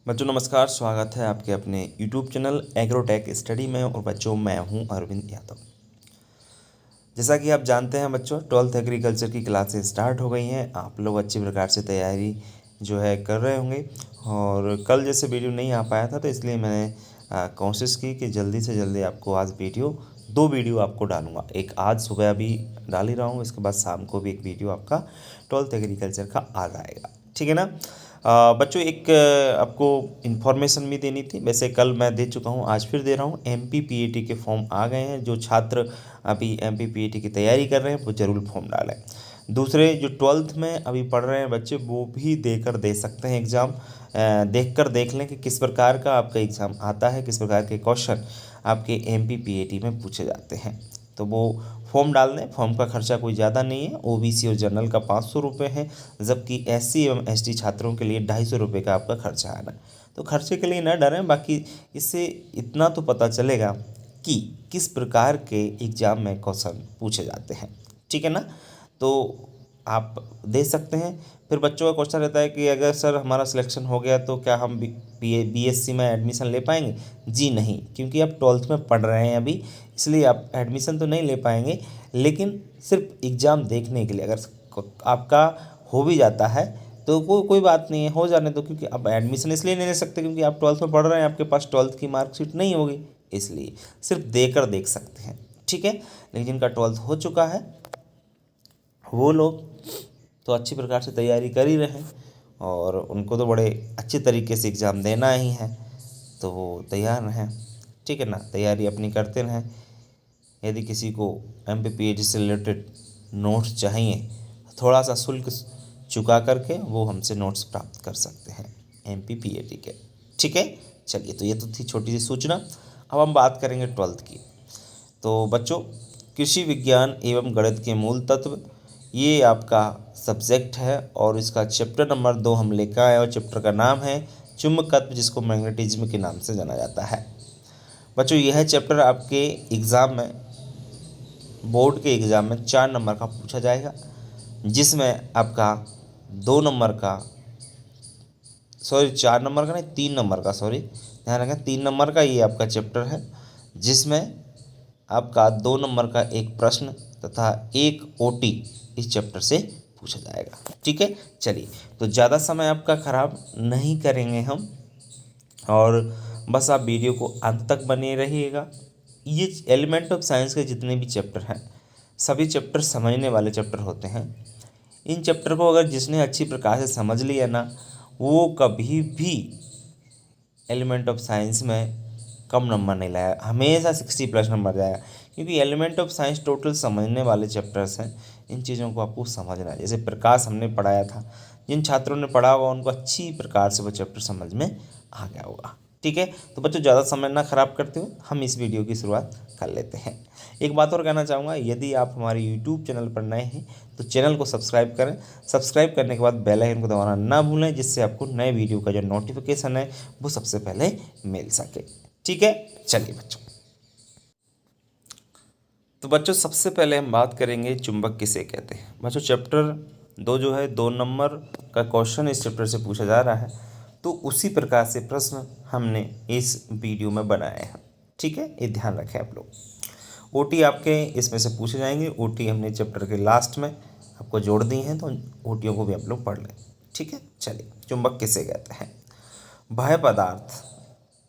बच्चों नमस्कार, स्वागत है आपके अपने यूट्यूब चैनल एग्रोटेक स्टडी में। और बच्चों मैं हूं अरविंद यादव। जैसा कि आप जानते हैं बच्चों, 12th एग्रीकल्चर की क्लासेस स्टार्ट हो गई हैं। आप लोग अच्छी प्रकार से तैयारी जो है कर रहे होंगे। और कल जैसे वीडियो नहीं आ पाया था तो इसलिए मैंने कोशिश की कि जल्दी से जल्दी आपको आज दो वीडियो आपको डालूंगा। एक आज सुबह अभी डाल ही रहा हूँ, इसके बाद शाम को भी एक वीडियो आपका 12th एग्रीकल्चर का आ जाएगा। ठीक है ना। बच्चों एक आपको इन्फॉर्मेशन भी देनी थी। वैसे कल मैं दे चुका हूँ, आज फिर दे रहा हूँ। MPPAT के फॉर्म आ गए हैं। जो छात्र अभी MPPAT की तैयारी कर रहे हैं वो ज़रूर फॉर्म डालें। दूसरे जो 12th में अभी पढ़ रहे हैं बच्चे वो भी देकर दे सकते हैं एग्ज़ाम। देखकर देख लें कि किस प्रकार का आपका एग्ज़ाम आता है, किस प्रकार के क्वेश्चन आपके MPPAT में पूछे जाते हैं। तो वो फॉर्म डाल दें। फॉर्म का खर्चा कोई ज़्यादा नहीं है। OBC और जनरल का 500 रुपये है, जबकि SC एवं ST छात्रों के लिए 250 रुपये का आपका खर्चा आना। तो खर्चे के लिए न डरें। बाकी इससे इतना तो पता चलेगा कि किस प्रकार के एग्ज़ाम में क्वेश्चन पूछे जाते हैं। ठीक है ना। तो आप दे सकते हैं। फिर बच्चों का क्वेश्चन रहता है कि अगर सर हमारा सिलेक्शन हो गया तो क्या हम BSc में एडमिशन ले पाएंगे? जी नहीं, क्योंकि आप 12th में पढ़ रहे हैं अभी, इसलिए आप एडमिशन तो नहीं ले पाएंगे। लेकिन सिर्फ एग्ज़ाम देखने के लिए अगर आपका हो भी जाता है तो कोई बात नहीं है, हो जाने दो। क्योंकि अब एडमिशन इसलिए नहीं ले सकते क्योंकि आप 12th में पढ़ रहे हैं, आपके पास 12th की मार्कशीट नहीं होगी, इसलिए सिर्फ देकर देख सकते हैं। ठीक है। लेकिन जिनका 12th हो चुका है वो लोग तो अच्छी प्रकार से तैयारी कर ही रहे हैं और उनको तो बड़े अच्छे तरीके से एग्ज़ाम देना ही है, तो वो तैयार रहें। ठीक है ना। तैयारी अपनी करते रहें। यदि किसी को MPPAT से रिलेटेड नोट्स चाहिए, थोड़ा सा शुल्क चुका करके वो हमसे नोट्स प्राप्त कर सकते हैं MPPAT के। ठीक है। चलिए, तो ये तो थी छोटी सी सूचना। अब हम बात करेंगे 12th की। तो बच्चों, कृषि विज्ञान एवं गणित के मूल तत्व, ये आपका सब्जेक्ट है और इसका चैप्टर नंबर 2 हम लेकर आए और चैप्टर का नाम है चुंबकत्व, जिसको मैग्नेटिज्म के नाम से जाना जाता है। बच्चों, यह चैप्टर आपके एग्ज़ाम में, बोर्ड के एग्ज़ाम में 4 नंबर का पूछा जाएगा, जिसमें आपका 2 नंबर का, सॉरी 4 नंबर का नहीं, 3 नंबर का, सॉरी ध्यान रखें, 3 नंबर का ये आपका चैप्टर है, जिसमें आपका 2 नंबर का एक प्रश्न तथा एक OT इस चैप्टर से पूछा जाएगा। ठीक है। चलिए, तो ज़्यादा समय आपका ख़राब नहीं करेंगे हम, और बस आप वीडियो को अंत तक बने रहिएगा। ये एलिमेंट ऑफ साइंस के जितने भी चैप्टर हैं, सभी चैप्टर समझने वाले चैप्टर होते हैं। इन चैप्टर को अगर जिसने अच्छी प्रकार से समझ लिया ना, वो कभी भी एलिमेंट ऑफ साइंस में कम नंबर नहीं लाया, हमेशा 60+ नंबर जाएगा। क्योंकि एलिमेंट ऑफ साइंस टोटल समझने वाले चैप्टर्स हैं। इन चीज़ों को आपको समझना है। जैसे प्रकाश हमने पढ़ाया था, जिन छात्रों ने पढ़ा होगा उनको अच्छी प्रकार से वो चैप्टर समझ में आ गया होगा। ठीक है। तो बच्चों, ज़्यादा समय ना खराब करते हुए हम इस वीडियो की शुरुआत कर लेते हैं। एक बात और कहना चाहूँगा, यदि आप हमारे यूट्यूब चैनल पर नए हैं तो चैनल को सब्सक्राइब करें। सब्सक्राइब करने के बाद बेल आइकन को दबाना ना भूलें, जिससे आपको नए वीडियो का जो नोटिफिकेशन है वो सबसे पहले मिल सके। ठीक है। चलिए बच्चों, तो बच्चों सबसे पहले हम बात करेंगे चुंबक किसे कहते हैं। बच्चों, चैप्टर 2 जो है, 2 नंबर का क्वेश्चन इस चैप्टर से पूछा जा रहा है, तो उसी प्रकार से प्रश्न हमने इस वीडियो में बनाए हैं। ठीक है, ये ध्यान रखें आप लोग। OT आपके इसमें से पूछे जाएंगे। OT हमने चैप्टर के लास्ट में आपको जोड़ दी हैं, तो OTओं को भी आप लोग पढ़ लें। ठीक है। चलिए, चुंबक किसे कहते हैं। बाह्य पदार्थ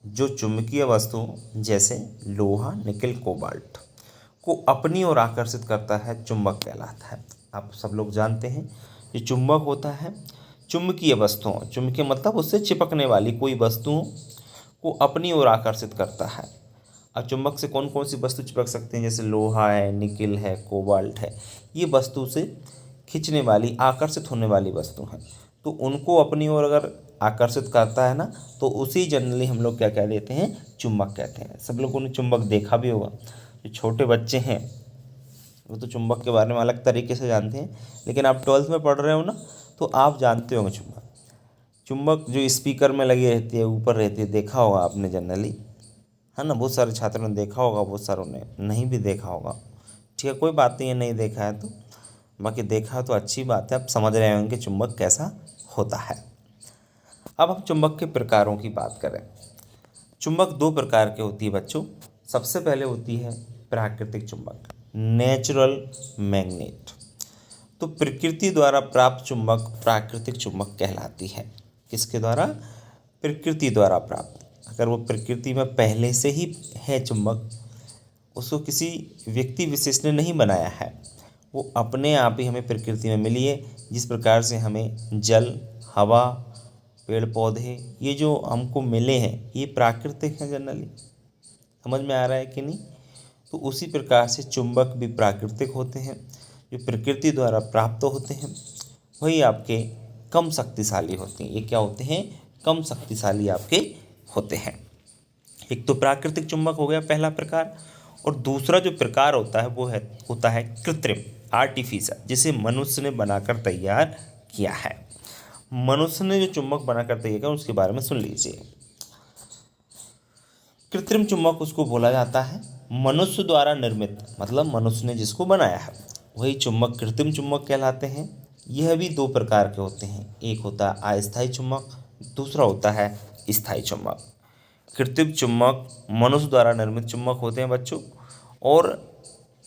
जो चुंबकीय वस्तुओं जैसे लोहा, निकल, कोबाल्ट को अपनी ओर आकर्षित करता है, चुंबक कहलाता है। आप सब लोग जानते हैं, जो चुंबक होता है, चुंबकीय वस्तुओं, चुंबकीय मतलब उससे चिपकने वाली कोई वस्तुओं को अपनी ओर आकर्षित करता है। अब चुंबक से कौन कौन सी वस्तु चिपक सकते हैं? जैसे लोहा है, निकिल है, कोबाल्ट है। ये वस्तु से खींचने वाली, आकर्षित होने वाली वस्तु हैं। तो उनको अपनी ओर अगर आकर्षित करता है ना, तो उसी जनरली हम लोग क्या कह देते हैं? चुंबक कहते हैं। सब लोगों ने चुंबक देखा भी होगा। जो छोटे बच्चे हैं वो तो चुंबक के बारे में अलग तरीके से जानते हैं, लेकिन आप 12th में पढ़ रहे हो ना, तो आप जानते होंगे चुंबक। चुंबक जो स्पीकर में लगी रहती है, ऊपर रहती है, देखा होगा आपने जनरली, है ना। बहुत सारे छात्रों ने देखा होगा, बहुत सारों ने नहीं भी देखा होगा। ठीक है, कोई बात नहीं है, नहीं देखा है तो, बाकी देखा तो अच्छी बात है, आप समझ रहे होंगे कि चुंबक कैसा होता है। अब हम चुंबक के प्रकारों की बात करें। चुंबक दो प्रकार के होती है बच्चों। सबसे पहले होती है प्राकृतिक चुंबक, नेचुरल मैग्नेट। तो प्रकृति द्वारा प्राप्त चुंबक प्राकृतिक चुंबक कहलाती है। किसके द्वारा? प्रकृति द्वारा प्राप्त। अगर वो प्रकृति में पहले से ही है चुंबक, उसको किसी व्यक्ति विशेष ने नहीं बनाया है, वो अपने आप ही हमें प्रकृति में मिली है। जिस प्रकार से हमें जल, हवा, पेड़ पौधे ये जो हमको मिले हैं ये प्राकृतिक हैं जनरली। समझ में आ रहा है कि नहीं? तो उसी प्रकार से चुंबक भी प्राकृतिक होते हैं, जो प्रकृति द्वारा प्राप्त होते हैं, वही आपके कम शक्तिशाली होते हैं। ये क्या होते हैं? कम शक्तिशाली आपके होते हैं। एक तो प्राकृतिक चुंबक हो गया पहला प्रकार, और दूसरा जो प्रकार होता है वो होता है कृत्रिम, आर्टिफिशियल, जिसे मनुष्य ने बनाकर तैयार किया है। मनुष्य ने जो चुंबक बनाकर तैयार किया उसके बारे में सुन लीजिए। कृत्रिम चुंबक उसको बोला जाता है, मनुष्य द्वारा निर्मित, मतलब मनुष्य ने जिसको बनाया है वही चुंबक कृत्रिम चुंबक कहलाते हैं। यह भी दो प्रकार के होते हैं, एक होता है अस्थायी चुंबक, दूसरा होता है स्थायी चुंबक। कृत्रिम चुंबक मनुष्य द्वारा निर्मित चुंबक होते हैं बच्चों, और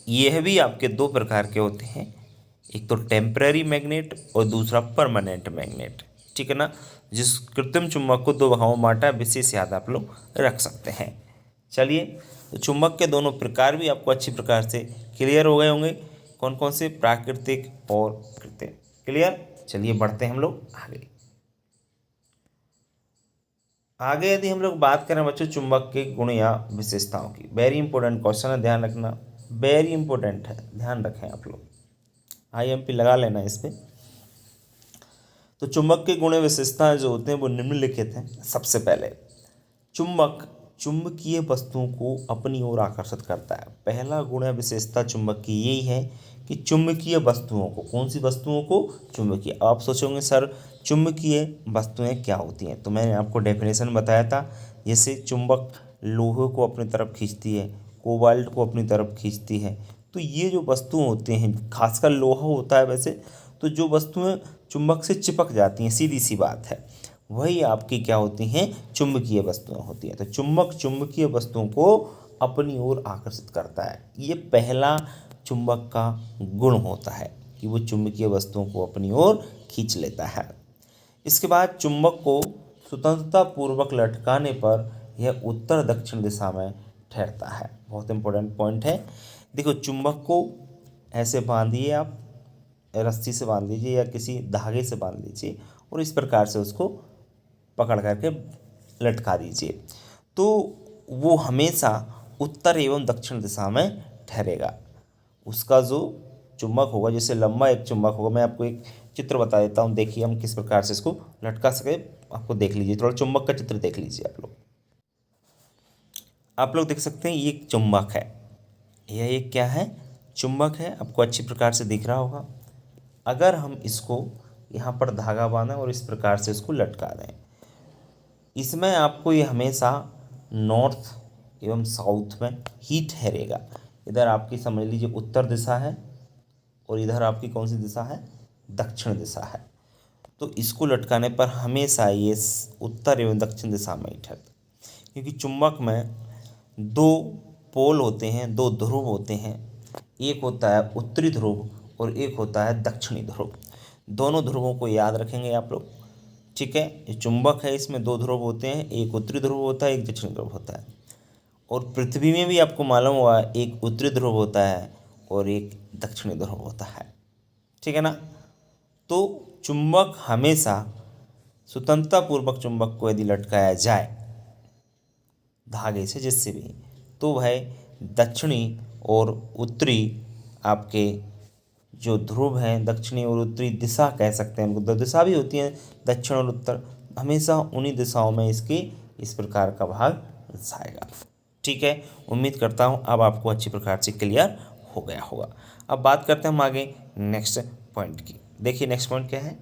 यह भी आपके दो प्रकार के होते हैं, एक तो टेम्पररी मैग्नेट और दूसरा परमानेंट मैग्नेट। ठीक है ना? जिस कृत्रिम चुंबक को दो भागों में बांटा, विशेष याद आप लोग रख सकते हैं। चलिए, तो चुंबक के दोनों प्रकार भी आपको अच्छी प्रकार से क्लियर हो गए होंगे, कौन कौन से, प्राकृतिक और कृत्रिम। क्लियर? चलिए बढ़ते हैं हम लोग आगे यदि हम लोग बात करें बच्चों चुंबक के गुण या विशेषताओं की, वेरी इंपॉर्टेंट क्वेश्चन है, ध्यान रखना, वेरी इंपॉर्टेंट है, ध्यान रखें आप लोग, IMP लगा लेना इस पर। तो चुंबक के गुण विशेषताएं जो होते हैं वो निम्नलिखित हैं। सबसे पहले, चुंबक चुंबकीय वस्तुओं को अपनी ओर आकर्षित करता है। पहला गुण या विशेषता चुंबक की यही है कि चुंबकीय वस्तुओं को, कौन सी वस्तुओं को? चुंबकीय। आप सोचोगे सर चुंबकीय वस्तुएं क्या होती हैं, तो मैंने आपको डेफिनेशन बताया था। जैसे चुंबक लोहे को अपनी तरफ खींचती है, कोबाल्ट को अपनी तरफ खींचती है। तो ये जो वस्तुएं होती हैं, खासकर लोहा होता है वैसे, तो जो वस्तुएं चुंबक से चिपक जाती हैं, सीधी सी बात है, वही आपकी क्या होती हैं? चुंबकीय वस्तुएं होती हैं। तो चुंबक चुंबकीय वस्तुओं को अपनी ओर आकर्षित करता है। ये पहला चुंबक का गुण होता है कि वो चुंबकीय वस्तुओं को अपनी ओर खींच लेता है। इसके बाद चुंबक को स्वतंत्रता पूर्वक लटकाने पर यह उत्तर दक्षिण दिशा में ठहरता है। बहुत इंपॉर्टेंट पॉइंट है। देखो, चुंबक को ऐसे बांधिए, आप रस्सी से बांध लीजिए या किसी धागे से बांध लीजिए, और इस प्रकार से उसको पकड़ करके लटका दीजिए, तो वो हमेशा उत्तर एवं दक्षिण दिशा में ठहरेगा। उसका जो चुंबक होगा, जैसे लंबा एक चुंबक होगा, मैं आपको एक चित्र बता देता हूँ, देखिए हम किस प्रकार से इसको लटका सके, आपको देख लीजिए, थोड़ा चुंबक का चित्र देख लीजिए आप लोग देख सकते हैं ये एक चुंबक है, यह एक क्या है? चुंबक है। आपको अच्छी प्रकार से दिख रहा होगा। अगर हम इसको यहाँ पर धागा बांधें और इस प्रकार से इसको लटका दें, इसमें आपको ये हमेशा नॉर्थ एवं साउथ में ही ठहरेगा। इधर आपकी समझ लीजिए उत्तर दिशा है, और इधर आपकी कौन सी दिशा है? दक्षिण दिशा है। तो इसको लटकाने पर हमेशा ये उत्तर एवं दक्षिण दिशा में ही ठहरता, क्योंकि चुंबक में दो पोल होते हैं, दो ध्रुव होते हैं। एक होता है उत्तरी ध्रुव और एक होता है दक्षिणी ध्रुव। दोनों ध्रुवों को याद रखेंगे आप लोग। ठीक है, ये चुंबक है, इसमें दो ध्रुव होते हैं, एक उत्तरी ध्रुव होता है, एक दक्षिणी ध्रुव होता है। और पृथ्वी में भी आपको मालूम हुआ एक उत्तरी ध्रुव होता है और एक दक्षिणी ध्रुव होता है। ठीक है ना? तो चुंबक हमेशा स्वतंत्रतापूर्वक चुंबक को यदि लटकाया जाए धागे से, जिससे भी, तो वह दक्षिणी और उत्तरी आपके जो ध्रुव हैं, दक्षिणी और उत्तरी दिशा कह सकते हैं, उनको दो दिशा भी होती हैं, दक्षिण और उत्तर, हमेशा उन्हीं दिशाओं में इसके इस प्रकार का भाग जाएगा। ठीक है, उम्मीद करता हूँ अब आपको अच्छी प्रकार से क्लियर हो गया होगा। अब बात करते हैं हम आगे नेक्स्ट पॉइंट की। देखिए नेक्स्ट पॉइंट क्या है।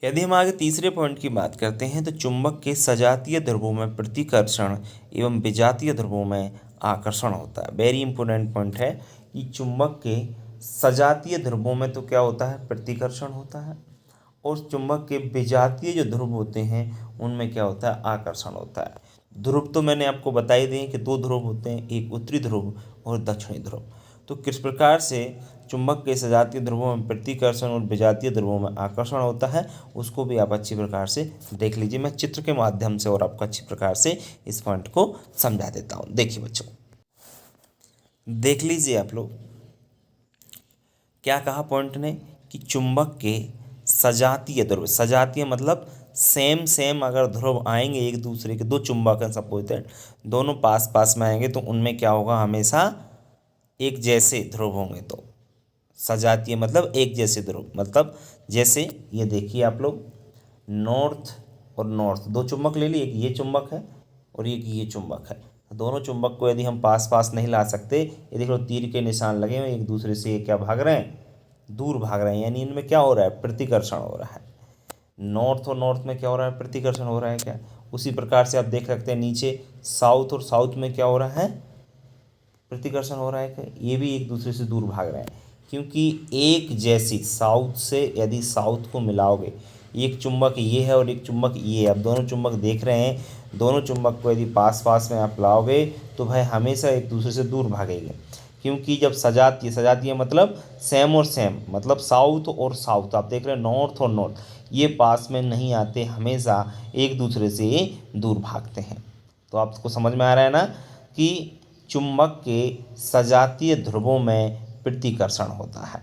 यदि हम आगे तीसरे पॉइंट की बात करते हैं, तो चुंबक के सजातीय ध्रुवों में प्रतिकर्षण एवं विजातीय ध्रुवों में आकर्षण होता है। वेरी इंपॉर्टेंट पॉइंट है कि चुंबक के सजातीय ध्रुवों में तो क्या होता है? प्रतिकर्षण होता है, और चुंबक के विजातीय जो ध्रुव होते हैं उनमें क्या होता है, आकर्षण होता है। ध्रुव तो मैंने आपको बता ही दिए कि दो ध्रुव होते हैं, एक उत्तरी ध्रुव और दक्षिणी ध्रुव। तो किस प्रकार से चुंबक के सजातीय ध्रुवों में प्रतिकर्षण और विजातीय ध्रुवों में आकर्षण होता है उसको भी आप अच्छी प्रकार से देख लीजिए। मैं चित्र के माध्यम से और आपको अच्छी प्रकार से इस पॉइंट को समझा देता हूँ। देखिए बच्चों, देख लीजिए आप लोग, क्या कहा पॉइंट ने कि चुंबक के सजातीय ध्रुव, सजातीय मतलब सेम सेम अगर ध्रुव आएंगे एक दूसरे के, दो चुंबक हैं सपोज दैट, दोनों पास पास में आएंगे तो उनमें क्या होगा, हमेशा एक जैसे ध्रुव होंगे। तो सजातीय मतलब एक जैसे ध्रुव, मतलब जैसे ये देखिए आप लोग, नॉर्थ और नॉर्थ दो चुंबक ले लिए, एक ये चुंबक है और एक ये चुंबक है। दोनों चुंबक को यदि हम पास पास नहीं ला सकते, ये देख लो तीर के निशान लगे हुए एक दूसरे से, ये क्या भाग रहे हैं, दूर भाग रहे हैं, यानी इनमें क्या हो रहा है, प्रतिकर्षण हो रहा है। नॉर्थ और नॉर्थ में क्या हो रहा है, प्रतिकर्षण हो रहा है क्या। उसी प्रकार से आप देख सकते हैं नीचे साउथ और साउथ में क्या हो रहा है, प्रतिकर्षण हो रहा है क्या, ये भी एक दूसरे से दूर भाग रहे हैं। क्योंकि एक जैसी साउथ से यदि साउथ को मिलाओगे, एक चुंबक ये है और एक चुंबक ये है, अब दोनों चुंबक देख रहे हैं, दोनों चुंबक को यदि पास पास में आप लाओगे तो भाई हमेशा एक दूसरे से दूर भागेंगे। क्योंकि जब सजातीय, सजातीय मतलब सेम और सेम, मतलब साउथ और साउथ, आप देख रहे हैं नॉर्थ और नॉर्थ, ये पास में नहीं आते, हमेशा एक दूसरे से दूर भागते हैं। तो आपको समझ में आ रहा है ना कि चुंबक के सजातीय ध्रुवों में प्रतिकर्षण होता है।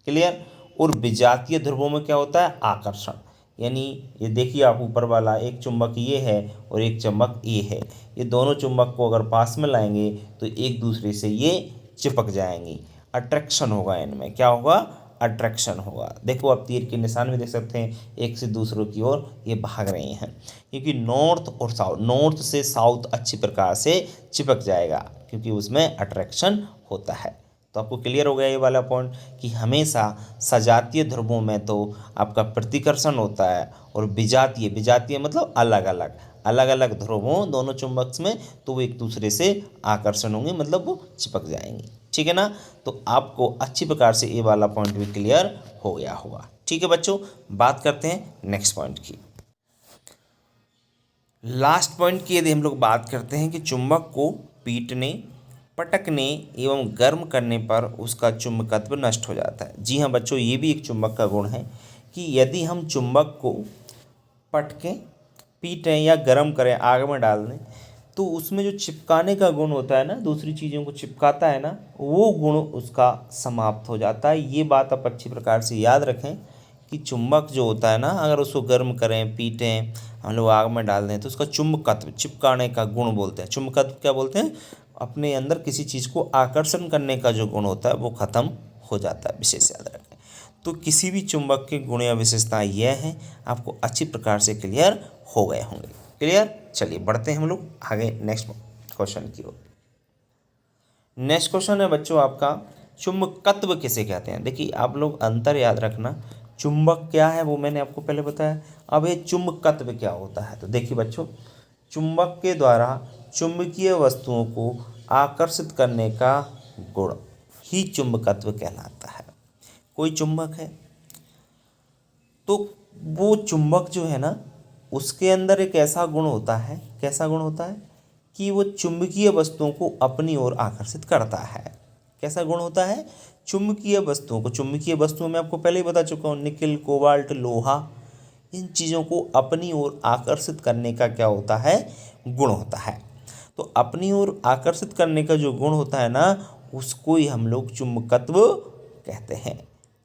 क्लियर। और विजातीय ध्रुवों में क्या होता है, आकर्षण। यानी ये देखिए आप ऊपर वाला, एक चुंबक ये है और एक चुंबक ये है, ये दोनों चुंबक को अगर पास में लाएंगे तो एक दूसरे से ये चिपक जाएंगी, अट्रैक्शन होगा इनमें, क्या होगा, अट्रैक्शन होगा। देखो आप तीर के निशान भी देख सकते हैं, एक से दूसरों की ओर ये भाग रही हैं। क्योंकि नॉर्थ और साउथ, नॉर्थ से साउथ अच्छी प्रकार से चिपक जाएगा क्योंकि उसमें अट्रैक्शन होता है। तो आपको क्लियर हो गया ये वाला पॉइंट कि हमेशा सजातीय ध्रुवों में तो आपका प्रतिकर्षण होता है, और विजातीय, विजातीय मतलब अलग अलग, अलग अलग ध्रुव हों दोनों चुंबक में तो वो एक दूसरे से आकर्षण होंगे, मतलब वो चिपक जाएंगे। ठीक है ना। तो आपको अच्छी प्रकार से ये वाला पॉइंट भी क्लियर हो गया होगा। ठीक है बच्चों, बात करते हैं नेक्स्ट पॉइंट की। लास्ट पॉइंट की यदि हम लोग बात करते हैं कि चुंबक को पीटने, पटकने एवं गर्म करने पर उसका चुंबकत्व नष्ट हो जाता है। जी हाँ बच्चों, ये भी एक चुंबक का गुण है कि यदि हम चुंबक को पटकें, पीटें या गर्म करें, आग में डाल दें, तो उसमें जो चिपकाने का गुण होता है ना, दूसरी चीज़ों को चिपकाता है ना, वो गुण उसका समाप्त हो जाता है। ये बात आप अच्छी प्रकार से याद रखें कि चुंबक जो होता है ना, अगर उसको गर्म करें, पीटें, हम लोग आग में डाल दें तो उसका चुंबकत्व, चिपकाने का गुण बोलते हैं। चुंबकत्व क्या बोलते हैं, अपने अंदर किसी चीज़ को आकर्षण करने का जो गुण होता है वो खत्म हो जाता है, विशेष याद रखें। तो किसी भी चुंबक के गुण या विशेषताएं यह हैं, आपको अच्छी प्रकार से क्लियर हो गए होंगे। क्लियर। चलिए बढ़ते हैं हम लोग आगे नेक्स्ट क्वेश्चन की ओर। नेक्स्ट क्वेश्चन है बच्चों आपका, चुंबकत्व किसे कहते हैं। देखिए आप लोग अंतर याद रखना, चुंबक क्या है वो मैंने आपको पहले बताया, अब ये चुंबकत्व क्या होता है। तो देखिए बच्चों, चुंबक के द्वारा चुंबकीय वस्तुओं को आकर्षित करने का गुण ही चुंबकत्व कहलाता है। कोई चुंबक है तो वो चुंबक जो है ना, उसके अंदर एक ऐसा गुण होता है, कैसा गुण होता है कि वो चुंबकीय वस्तुओं को अपनी ओर आकर्षित करता है। कैसा गुण होता है, चुंबकीय वस्तुओं को, चुंबकीय वस्तुओं में आपको पहले ही बता चुका हूँ, निकिल, कोबाल्ट, लोहा, इन चीज़ों को अपनी ओर आकर्षित करने का क्या होता है, गुण होता है। तो अपनी ओर आकर्षित करने का जो गुण होता है ना, उसको ही हम लोग चुंबकत्व कहते हैं।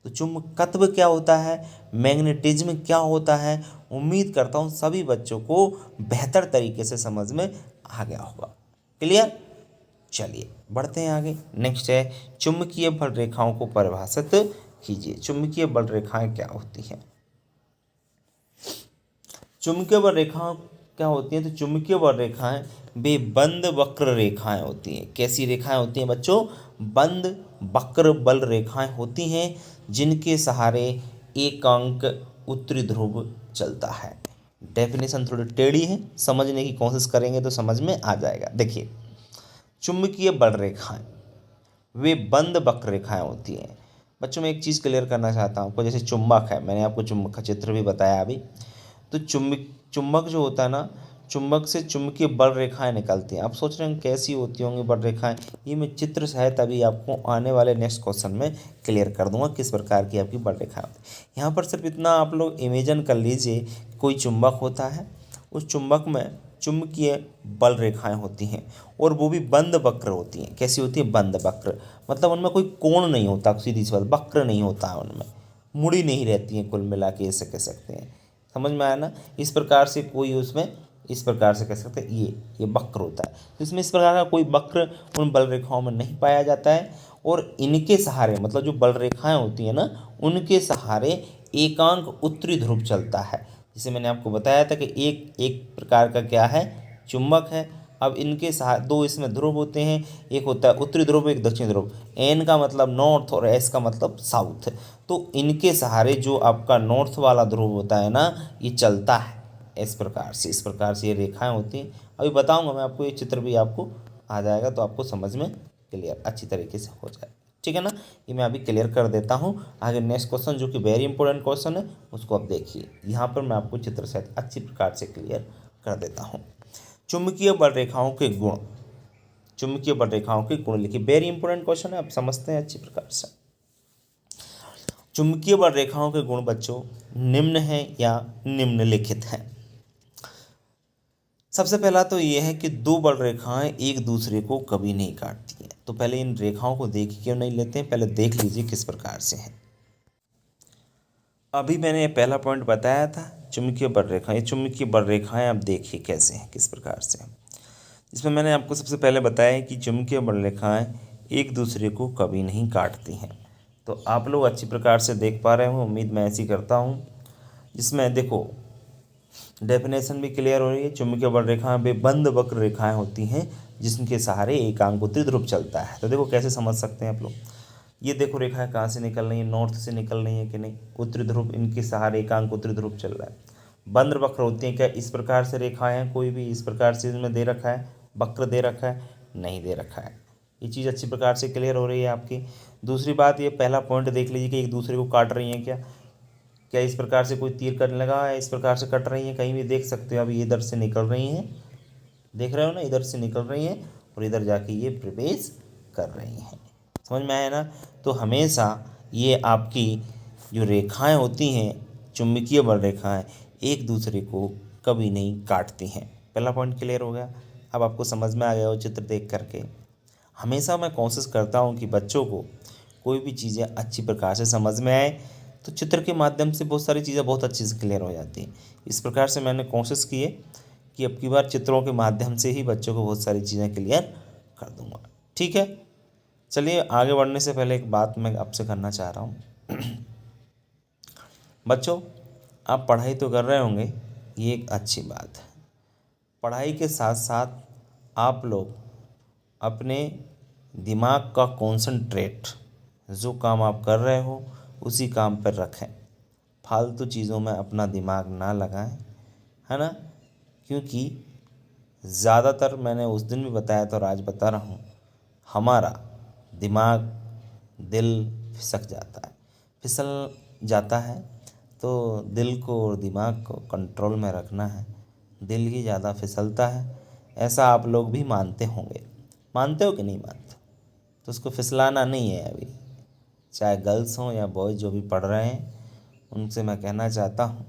तो चुंबकत्व क्या होता है, मैग्नेटिज्म क्या होता है, उम्मीद करता हूँ सभी बच्चों को बेहतर तरीके से समझ में आ गया होगा। क्लियर। चलिए बढ़ते हैं आगे। नेक्स्ट है, चुंबकीय बल रेखाओं को परिभाषित कीजिए। चुंबकीय बल रेखाएं क्या होती हैं। चुंबकीय बल रेखाएं क्या होती हैं, तो चुंबकीय बल रेखाएं वे बंद वक्र रेखाएं होती हैं। कैसी रेखाएं होती हैं बच्चों, बंद वक्र बल रेखाएं होती हैं, जिनके सहारे एक अंक उत्तरी ध्रुव चलता है। डेफिनेशन थोड़ी टेढ़ी है, समझने की कोशिश करेंगे तो समझ में आ जाएगा। देखिए, चुंबकीय बल रेखाएं वे बंद वक्र रेखाएं होती हैं, बच्चों मैं एक चीज़ क्लियर करना चाहता हूँ आपको, जैसे चुंबक है, मैंने आपको चुंबक का चित्र भी बताया अभी। तो चुंबक जो होता है ना, चुंबक से चुंबकीय बल रेखाएं निकलती हैं। आप सोच रहे हैं कैसी होती होंगी बल रेखाएं, ये मैं चित्र सहित अभी आपको आने वाले नेक्स्ट क्वेश्चन में क्लियर कर दूंगा किस प्रकार की आपकी बल रेखाएं होती हैं। यहाँ पर सिर्फ इतना आप लोग इमेजिन कर लीजिए, कोई चुंबक होता है, उस चुंबक में चुंबकीय बल रेखाएं होती हैं और वो भी बंद वक्र होती हैं। कैसी होती है? बंद वक्र, मतलब उनमें कोई कोण नहीं होता, सीधी सी बात, वक्र नहीं होता है उनमें, मुड़ी नहीं रहती हैं, कुल मिला के ऐसे कह सकते हैं। समझ में आया ना? इस प्रकार से कोई उसमें, इस प्रकार से कह सकते हैं ये वक्र होता है। तो इसमें इस प्रकार का कोई वक्र उन बल रेखाओं में नहीं पाया जाता है और इनके सहारे, मतलब जो बल रेखाएं होती हैं ना, उनके सहारे एकांक उत्तरी ध्रुव चलता है। जिसे मैंने आपको बताया था कि एक एक प्रकार का क्या है? चुंबक है। अब इनके दो इसमें ध्रुव होते हैं, एक होता है उत्तरी ध्रुव, एक दक्षिण ध्रुव। एन का मतलब नॉर्थ और एस का मतलब साउथ। तो इनके सहारे जो आपका नॉर्थ वाला ध्रुव होता है ना, ये चलता है इस प्रकार से ये रेखाएं होती हैं। अभी बताऊंगा मैं आपको, ये चित्र भी आपको आ जाएगा तो आपको समझ में क्लियर अच्छी तरीके से हो जाएगा। ठीक है ना? ये मैं अभी क्लियर कर देता हूँ। आगे नेक्स्ट क्वेश्चन जो कि वेरी इंपॉर्टेंट क्वेश्चन है, उसको आप देखिए। यहाँ पर मैं आपको चित्र सहित अच्छी प्रकार से क्लियर कर देता हूँ। चुंबकीय बल रेखाओं के गुण, चुंबकीय बल रेखाओं के गुण लिखिए। वेरी इंपॉर्टेंट क्वेश्चन है, आप समझते हैं अच्छी प्रकार से। चुंबकीय बल रेखाओं के गुण बच्चों निम्न हैं या निम्नलिखित हैं। सबसे पहला तो ये है कि दो बल रेखाएं एक दूसरे को कभी नहीं काटती हैं। तो पहले इन रेखाओं को देख क्यों नहीं लेते हैं, पहले देख लीजिए किस प्रकार से है। अभी मैंने पहला पॉइंट बताया था, चुंबकीय बल रेखा। ये चुंबकीय बल रेखाएं आप देखिए कैसे हैं, किस प्रकार से हैं। इसमें मैंने आपको सबसे पहले बताया कि चुंबकीय बल रेखाएं एक दूसरे को कभी नहीं काटती हैं। तो आप लोग अच्छी प्रकार से देख पा रहे हो, उम्मीद मैं ऐसी करता हूँ। जिसमें देखो डेफिनेशन भी क्लियर हो रही है। चुंबकीय बल रेखाएं वे बंद वक्र रेखाएं होती हैं जिनके सहारे एकांक उत्तरी ध्रुव चलता है। तो देखो कैसे समझ सकते हैं आप लोग। ये देखो रेखाएं कहाँ से निकल रही है? नॉर्थ से निकल रही है कि नहीं? उत्तरी ध्रुव, इनके सहारे एकांक उत्तरी ध्रुव चल रहा है। बंद वक्र होती हैं क्या? इस प्रकार से रेखाएं हैं, कोई भी इस प्रकार से इसमें दे रखा है, वक्र दे रखा है? नहीं दे रखा है। ये चीज़ अच्छी प्रकार से क्लियर हो रही है आपकी। दूसरी बात, ये पहला पॉइंट देख लीजिए कि एक दूसरे को काट रही हैं क्या? क्या इस प्रकार से कोई तीर करने लगा है, इस प्रकार से कट रही हैं? कहीं भी देख सकते हो, अभी इधर से निकल रही हैं, देख रहे हो ना, इधर से निकल रही हैं और इधर जाके ये प्रवेश कर रही हैं। समझ में आया ना? तो हमेशा ये आपकी जो रेखाएं होती हैं, चुंबकीय बल रेखाएं, एक दूसरे को कभी नहीं काटती हैं। पहला पॉइंट क्लियर हो गया। अब आपको समझ में आ गया हो चित्र देख करके। हमेशा मैं कोशिश करता हूँ कि बच्चों को कोई भी चीज़ें अच्छी प्रकार से समझ में आए, तो चित्र के माध्यम से बहुत सारी चीज़ें बहुत अच्छे से क्लियर हो जाती हैं। इस प्रकार से मैंने कोशिश की है कि अब की बार चित्रों के माध्यम से ही बच्चों को बहुत सारी चीज़ें क्लियर कर दूंगा। ठीक है, चलिए आगे बढ़ने से पहले एक बात मैं आपसे करना चाह रहा हूँ। बच्चों, आप पढ़ाई तो कर रहे होंगे, ये एक अच्छी बात है। पढ़ाई के साथ साथ आप लोग अपने दिमाग का कॉन्संट्रेट, जो काम आप कर रहे हो उसी काम पर रखें। फालतू चीज़ों में अपना दिमाग ना लगाएं, है ना? क्योंकि ज़्यादातर, मैंने उस दिन भी बताया था और आज बता रहा हूँ, हमारा दिमाग, दिल फिसक जाता है, फिसल जाता है। तो दिल को और दिमाग को कंट्रोल में रखना है। दिल ही ज़्यादा फिसलता है, ऐसा आप लोग भी मानते होंगे। मानते हो कि नहीं मानते? तो उसको फिसलाना नहीं है अभी। चाहे गर्ल्स हों या बॉयज़ जो भी पढ़ रहे हैं, उनसे मैं कहना चाहता हूँ,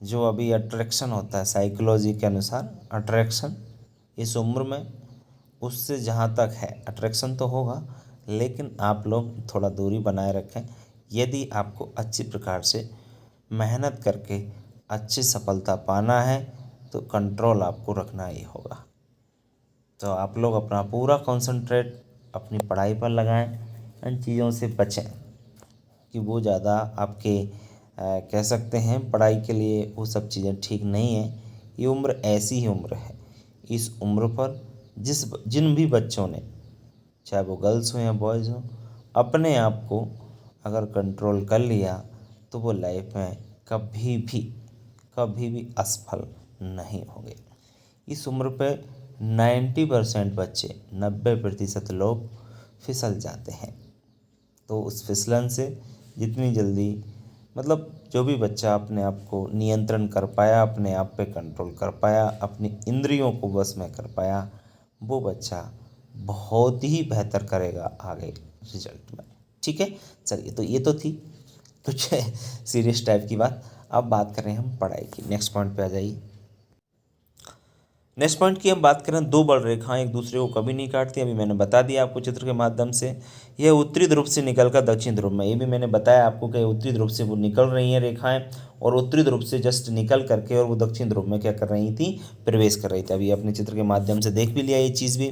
जो अभी अट्रैक्शन होता है साइकोलॉजी के अनुसार, अट्रैक्शन इस उम्र में, उससे जहाँ तक है अट्रैक्शन तो होगा, लेकिन आप लोग थोड़ा दूरी बनाए रखें। यदि आपको अच्छी प्रकार से मेहनत करके अच्छी सफलता पाना है तो कंट्रोल आपको रखना ही होगा। तो आप लोग अपना पूरा कंसंट्रेट अपनी पढ़ाई पर लगाएं, इन चीज़ों से बचें कि वो ज़्यादा आपके कह सकते हैं पढ़ाई के लिए वो सब चीज़ें ठीक नहीं है। ये उम्र ऐसी ही उम्र है। इस उम्र पर जिन भी बच्चों ने, चाहे वो गर्ल्स हों या बॉयज़ हों, अपने आप को अगर कंट्रोल कर लिया तो वो लाइफ में कभी भी असफल नहीं होंगे। इस उम्र पे 90% बच्चे, 90% लोग फिसल जाते हैं। तो उस फिसलन से जितनी जल्दी मतलब जो भी बच्चा अपने आप को नियंत्रण कर पाया, अपने आप पे कंट्रोल कर पाया, अपनी इंद्रियों को बस में कर पाया, वो बच्चा बहुत ही बेहतर करेगा आगे रिजल्ट में। ठीक है, चलिए तो ये तो थी कुछ सीरियस टाइप की बात। अब बात करें हम पढ़ाई की। नेक्स्ट पॉइंट पे आ जाइए। नेक्स्ट पॉइंट की हम बात करें, दो बड़ रेखाएं एक दूसरे को कभी नहीं काटती। अभी मैंने बता दिया आपको चित्र के माध्यम से। यह उत्तरी ध्रुव से निकलकर दक्षिण ध्रुव में, ये भी मैंने बताया आपको कि उत्तरी ध्रुव से वो निकल रही हैं रेखाएं, और उत्तरी ध्रुव से जस्ट निकल करके और वो दक्षिण ध्रुव में क्या कर रही थी, प्रवेश कर रही थी। अभी अपने चित्र के माध्यम से देख भी लिया ये चीज़ भी।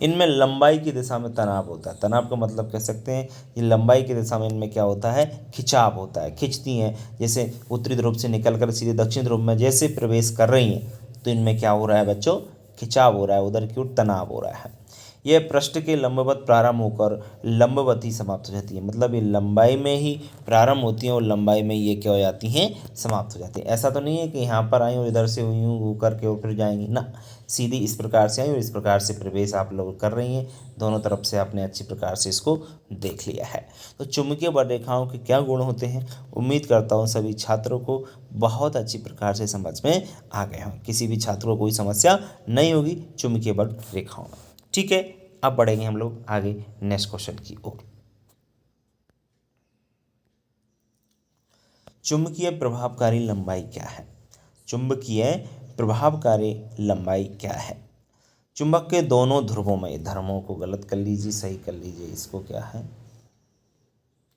इनमें लंबाई की दिशा में तनाव होता है। तनाव का मतलब कह सकते हैं ये लंबाई की दिशा में इनमें क्या होता है, खिंचाव होता है, खिंचती हैं। जैसे उत्तरी ध्रुव से निकल कर सीधे दक्षिण ध्रुव में जैसे प्रवेश कर रही हैं, तो इनमें क्या हो रहा है बच्चों, खिंचाव हो रहा है, उधर की ओर तनाव हो रहा है। यह पृष्ठ के लंबवत प्रारंभ होकर लंबवत ही समाप्त हो जाती है। मतलब ये लंबाई में ही प्रारंभ होती हैं और लंबाई में ये क्या हो जाती हैं, समाप्त हो जाती हैं। ऐसा तो नहीं है कि यहाँ पर आई और इधर से यूँ वो करके और फिर जाएंगी ना, सीधी इस प्रकार से आई और इस प्रकार से प्रवेश आप लोग कर रही हैं। दोनों तरफ से आपने अच्छी प्रकार से इसको देख लिया है। तो चुंबकीय बल रेखाओं के क्या गुण होते हैं, उम्मीद करता हूँ सभी छात्रों को बहुत अच्छी प्रकार से समझ में आ गए हों। किसी भी छात्र को कोई समस्या नहीं होगी चुंबकीय बल रेखाओं में। ठीक है, अब बढ़ेंगे हम लोग आगे नेक्स्ट क्वेश्चन की ओर। चुंबकीय प्रभावकारी लंबाई क्या है? चुंबकीय प्रभावकारी लंबाई क्या है? चुंबक के दोनों ध्रुवों में, धर्मों को गलत कर लीजिए, सही कर लीजिए, इसको क्या है,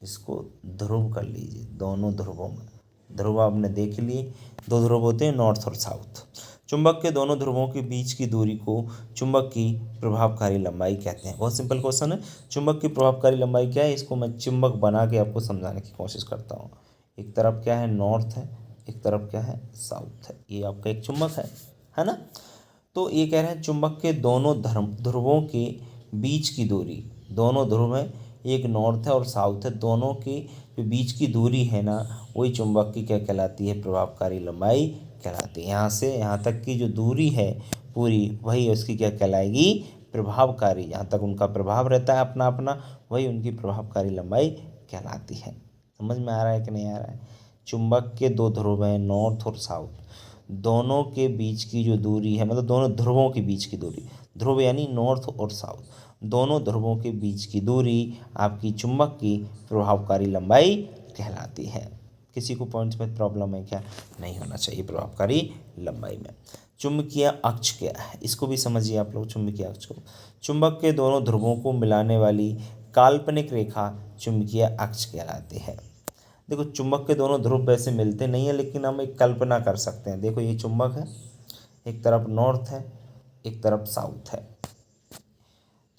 इसको ध्रुव कर लीजिए। दोनों ध्रुवों में, ध्रुव आपने देख लिए, दो ध्रुव होते हैं नॉर्थ और साउथ। चुंबक के दोनों ध्रुवों के बीच की दूरी को चुंबक की प्रभावकारी लंबाई कहते हैं। बहुत सिंपल क्वेश्चन है। चुंबक की प्रभावकारी लंबाई क्या है, इसको मैं चुंबक बना के आपको समझाने की कोशिश करता हूँ। एक तरफ क्या है, नॉर्थ है, एक तरफ क्या है, साउथ है। ये आपका एक चुंबक है ना। तो ये कह रहे हैं चुंबक के दोनों ध्रुवों के बीच की दूरी, दोनों ध्रुव है, एक नॉर्थ है और साउथ है, दोनों की जो बीच की दूरी है ना, वही चुंबक की क्या कहलाती है, प्रभावकारी लंबाई कहलाती है। यहाँ से यहाँ तक की जो दूरी है पूरी, वही उसकी क्या कहलाएगी, प्रभावकारी। जहाँ तक उनका प्रभाव रहता है अपना अपना, वही उनकी प्रभावकारी लंबाई कहलाती है। समझ में आ रहा है कि नहीं आ रहा है? चुंबक के दो ध्रुव हैं नॉर्थ और साउथ, दोनों के बीच की जो दूरी है, मतलब दोनों ध्रुवों के बीच की दूरी, ध्रुव यानी नॉर्थ और साउथ, दोनों ध्रुवों के बीच की दूरी आपकी चुंबक की प्रभावकारी लंबाई कहलाती है। किसी को पॉइंट्स में प्रॉब्लम है क्या? नहीं होना चाहिए प्रभावकारी लंबाई में। चुंबकीय अक्ष क्या है, इसको भी समझिए आप लोग। चुंबकीय अक्ष को, चुंबक के दोनों ध्रुवों को मिलाने वाली काल्पनिक रेखा चुंबकीय अक्ष कहलाती है। देखो चुंबक के दोनों ध्रुव वैसे मिलते नहीं है, लेकिन हम एक कल्पना कर सकते हैं। देखो ये चुंबक है, एक तरफ नॉर्थ है, एक तरफ साउथ है।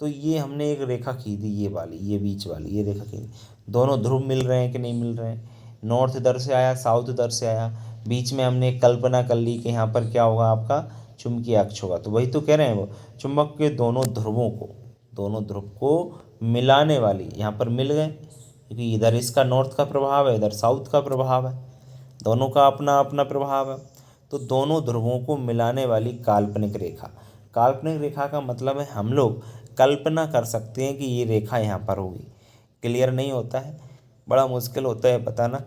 तो ये हमने एक रेखा खींची, ये वाली, ये बीच वाली ये रेखा खींची। दोनों ध्रुव मिल रहे हैं कि नहीं मिल रहे हैं? नॉर्थ इधर से आया, साउथ इधर से आया, बीच में हमने एक कल्पना कर ली कि यहाँ पर क्या होगा, आपका चुंबकीय अक्ष होगा। तो वही तो कह रहे हैं वो, चुंबक के दोनों ध्रुवों को, दोनों ध्रुव को मिलाने वाली, यहाँ पर मिल गए क्योंकि इधर इसका नॉर्थ का प्रभाव है, इधर साउथ का प्रभाव है, दोनों का अपना अपना प्रभाव है। तो दोनों ध्रुवों को मिलाने वाली काल्पनिक रेखा, काल्पनिक रेखा का मतलब है हम लोग कल्पना कर सकते हैं कि ये रेखा यहाँ पर होगी। क्लियर नहीं होता है, बड़ा मुश्किल होता है बताना।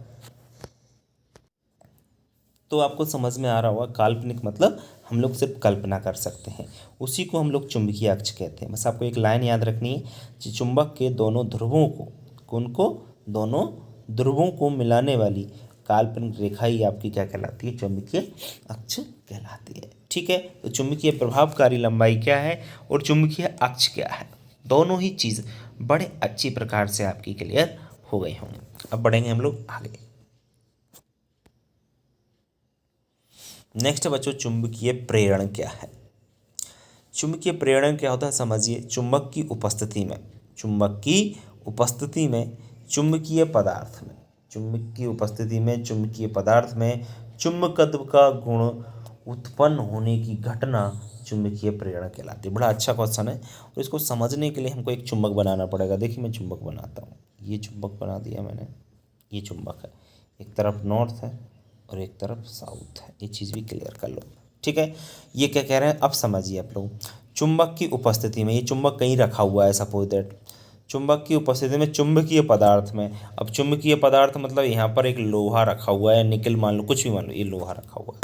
तो आपको समझ में आ रहा होगा, काल्पनिक मतलब हम लोग सिर्फ कल्पना कर सकते हैं, उसी को हम लोग चुंबकीय अक्ष कहते हैं। बस आपको एक लाइन याद रखनी है कि चुंबक के दोनों ध्रुवों को, उनको दोनों ध्रुवों को मिलाने वाली काल्पनिक रेखा ही आपकी क्या कहलाती है, चुंबकीय अक्ष कहलाती है। ठीक है, तो चुंबकीय प्रभावकारी लंबाई क्या है और चुंबकीय अक्ष क्या है, दोनों ही चीज़ बड़े अच्छी प्रकार से आपकी क्लियर हो गई होंगी। अब बढ़ेंगे हम लोग आगे। नेक्स्ट बच्चों, चुंबकीय प्रेरण क्या है? चुंबकीय प्रेरण क्या होता है समझिए। चुंबक की उपस्थिति में, चुंबक की उपस्थिति में चुंबकीय पदार्थ में, चुंबक की उपस्थिति में चुंबकीय पदार्थ में चुंबकत्व का गुण उत्पन्न होने की घटना चुंबकीय प्रेरण कहलाती है। बड़ा अच्छा क्वेश्चन है और इसको समझने के लिए हमको एक चुंबक बनाना पड़ेगा। देखिए मैं चुंबक बनाता हूँ, ये चुंबक बना दिया मैंने, ये चुंबक है, एक तरफ नॉर्थ है और एक तरफ साउथ है। ये चीज़ भी क्लियर कर लो, ठीक है। ये क्या कह रहे हैं अब समझिए आप लोग। चुंबक की उपस्थिति में, ये चुंबक कहीं रखा हुआ है, सपोज दैट चुंबक की उपस्थिति में चुंबकीय पदार्थ में। अब चुंबकीय पदार्थ मतलब यहाँ पर एक लोहा रखा हुआ है, निकल मान लो, कुछ भी मान लो, ये लोहा रखा हुआ है,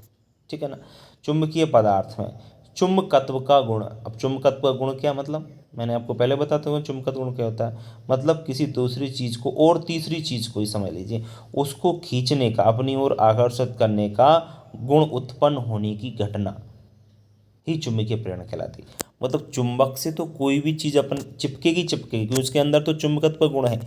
ठीक है ना। चुंबकीय पदार्थ में चुंबकत्व का गुण। अब चुंबकत्व का गुण क्या मतलब, मैंने आपको पहले बताते हुए चुंबकत्व गुण क्या होता है, मतलब किसी दूसरी चीज़ को और तीसरी चीज़ को ही समझ लीजिए, उसको खींचने का, अपनी ओर आकर्षित करने का गुण उत्पन्न होने की घटना ही चुंबकीय प्रेरण कहलाती है। मतलब चुंबक से तो कोई भी चीज़ अपन चिपकेगी क्योंकि उसके अंदर तो चुंबकत्व गुण है,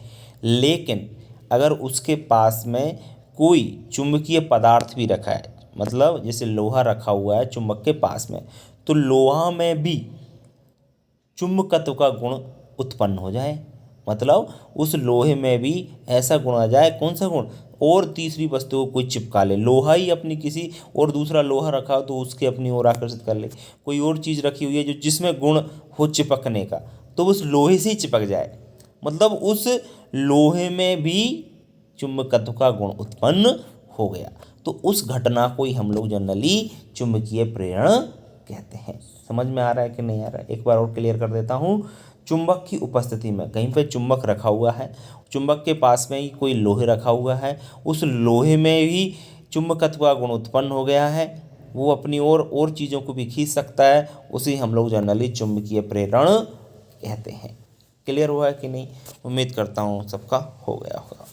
लेकिन अगर उसके पास में कोई चुंबकीय पदार्थ भी रखा है, मतलब जैसे लोहा रखा हुआ है चुंबक के पास में, तो लोहा में भी चुंबकत्व का गुण उत्पन्न हो जाए, मतलब उस लोहे में भी ऐसा गुण आ जाए, कौन सा गुण, और तीसरी वस्तु को कोई चिपका ले। लोहा ही अपनी किसी और दूसरा लोहा रखा हो तो उसके अपनी ओर आकर्षित कर ले, कोई और चीज़ रखी हुई है जो जिसमें गुण हो चिपकने का, तो उस लोहे से ही चिपक जाए, मतलब उस लोहे में भी चुंबकत्व का गुण उत्पन्न हो गया। तो उस घटना को ही हम लोग जनरली चुंबकीय प्रेरण कहते हैं। समझ में आ रहा है कि नहीं आ रहा है, एक बार और क्लियर कर देता हूँ। चुंबक की उपस्थिति में कहीं पे चुंबक रखा हुआ है, चुंबक के पास में ही कोई लोहे रखा हुआ है, उस लोहे में भी चुंबकत्व का गुण उत्पन्न हो गया है, वो अपनी ओर और चीज़ों को भी खींच सकता है, उसे हम लोग जनरली चुंबकीय प्रेरण कहते हैं। क्लियर हुआ है कि नहीं, उम्मीद करता हूँ सबका हो गया होगा।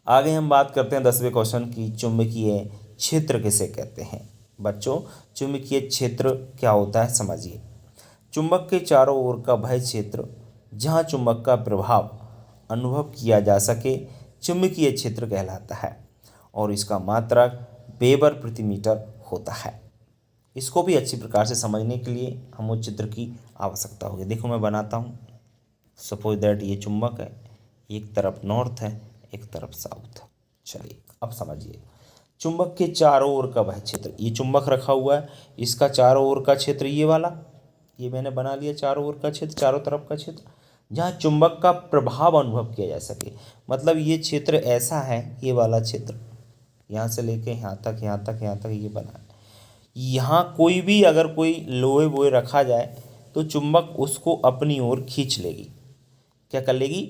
आगे हम बात करते हैं 10वें क्वेश्चन की, चुंबकीय क्षेत्र किसे कहते हैं। बच्चों चुंबकीय क्षेत्र क्या होता है समझिए। चुंबक के चारों ओर का वह क्षेत्र जहाँ चुंबक का प्रभाव अनुभव किया जा सके चुंबकीय क्षेत्र कहलाता है, और इसका मात्रक वेबर प्रति मीटर होता है। इसको भी अच्छी प्रकार से समझने के लिए हम उस चित्र की आवश्यकता होगी। देखो मैं बनाता हूँ, सपोज दैट ये चुंबक है, एक तरफ नॉर्थ है, एक तरफ साउथ है। चलिए अब समझिए, चुंबक के चारों ओर का वह क्षेत्र, ये चुंबक रखा हुआ है, इसका चारों ओर का क्षेत्र ये वाला, ये मैंने बना लिया चारों ओर का क्षेत्र, चारों तरफ का क्षेत्र, जहाँ चुंबक का प्रभाव अनुभव किया जा सके। मतलब ये क्षेत्र ऐसा है, ये वाला क्षेत्र यहाँ से लेके यहाँ तक, यहाँ तक, यहाँ तक ये बना है। यहाँ कोई भी अगर कोई लोहे वोहे रखा जाए तो चुंबक उसको अपनी ओर खींच लेगी। क्या कर लेगी,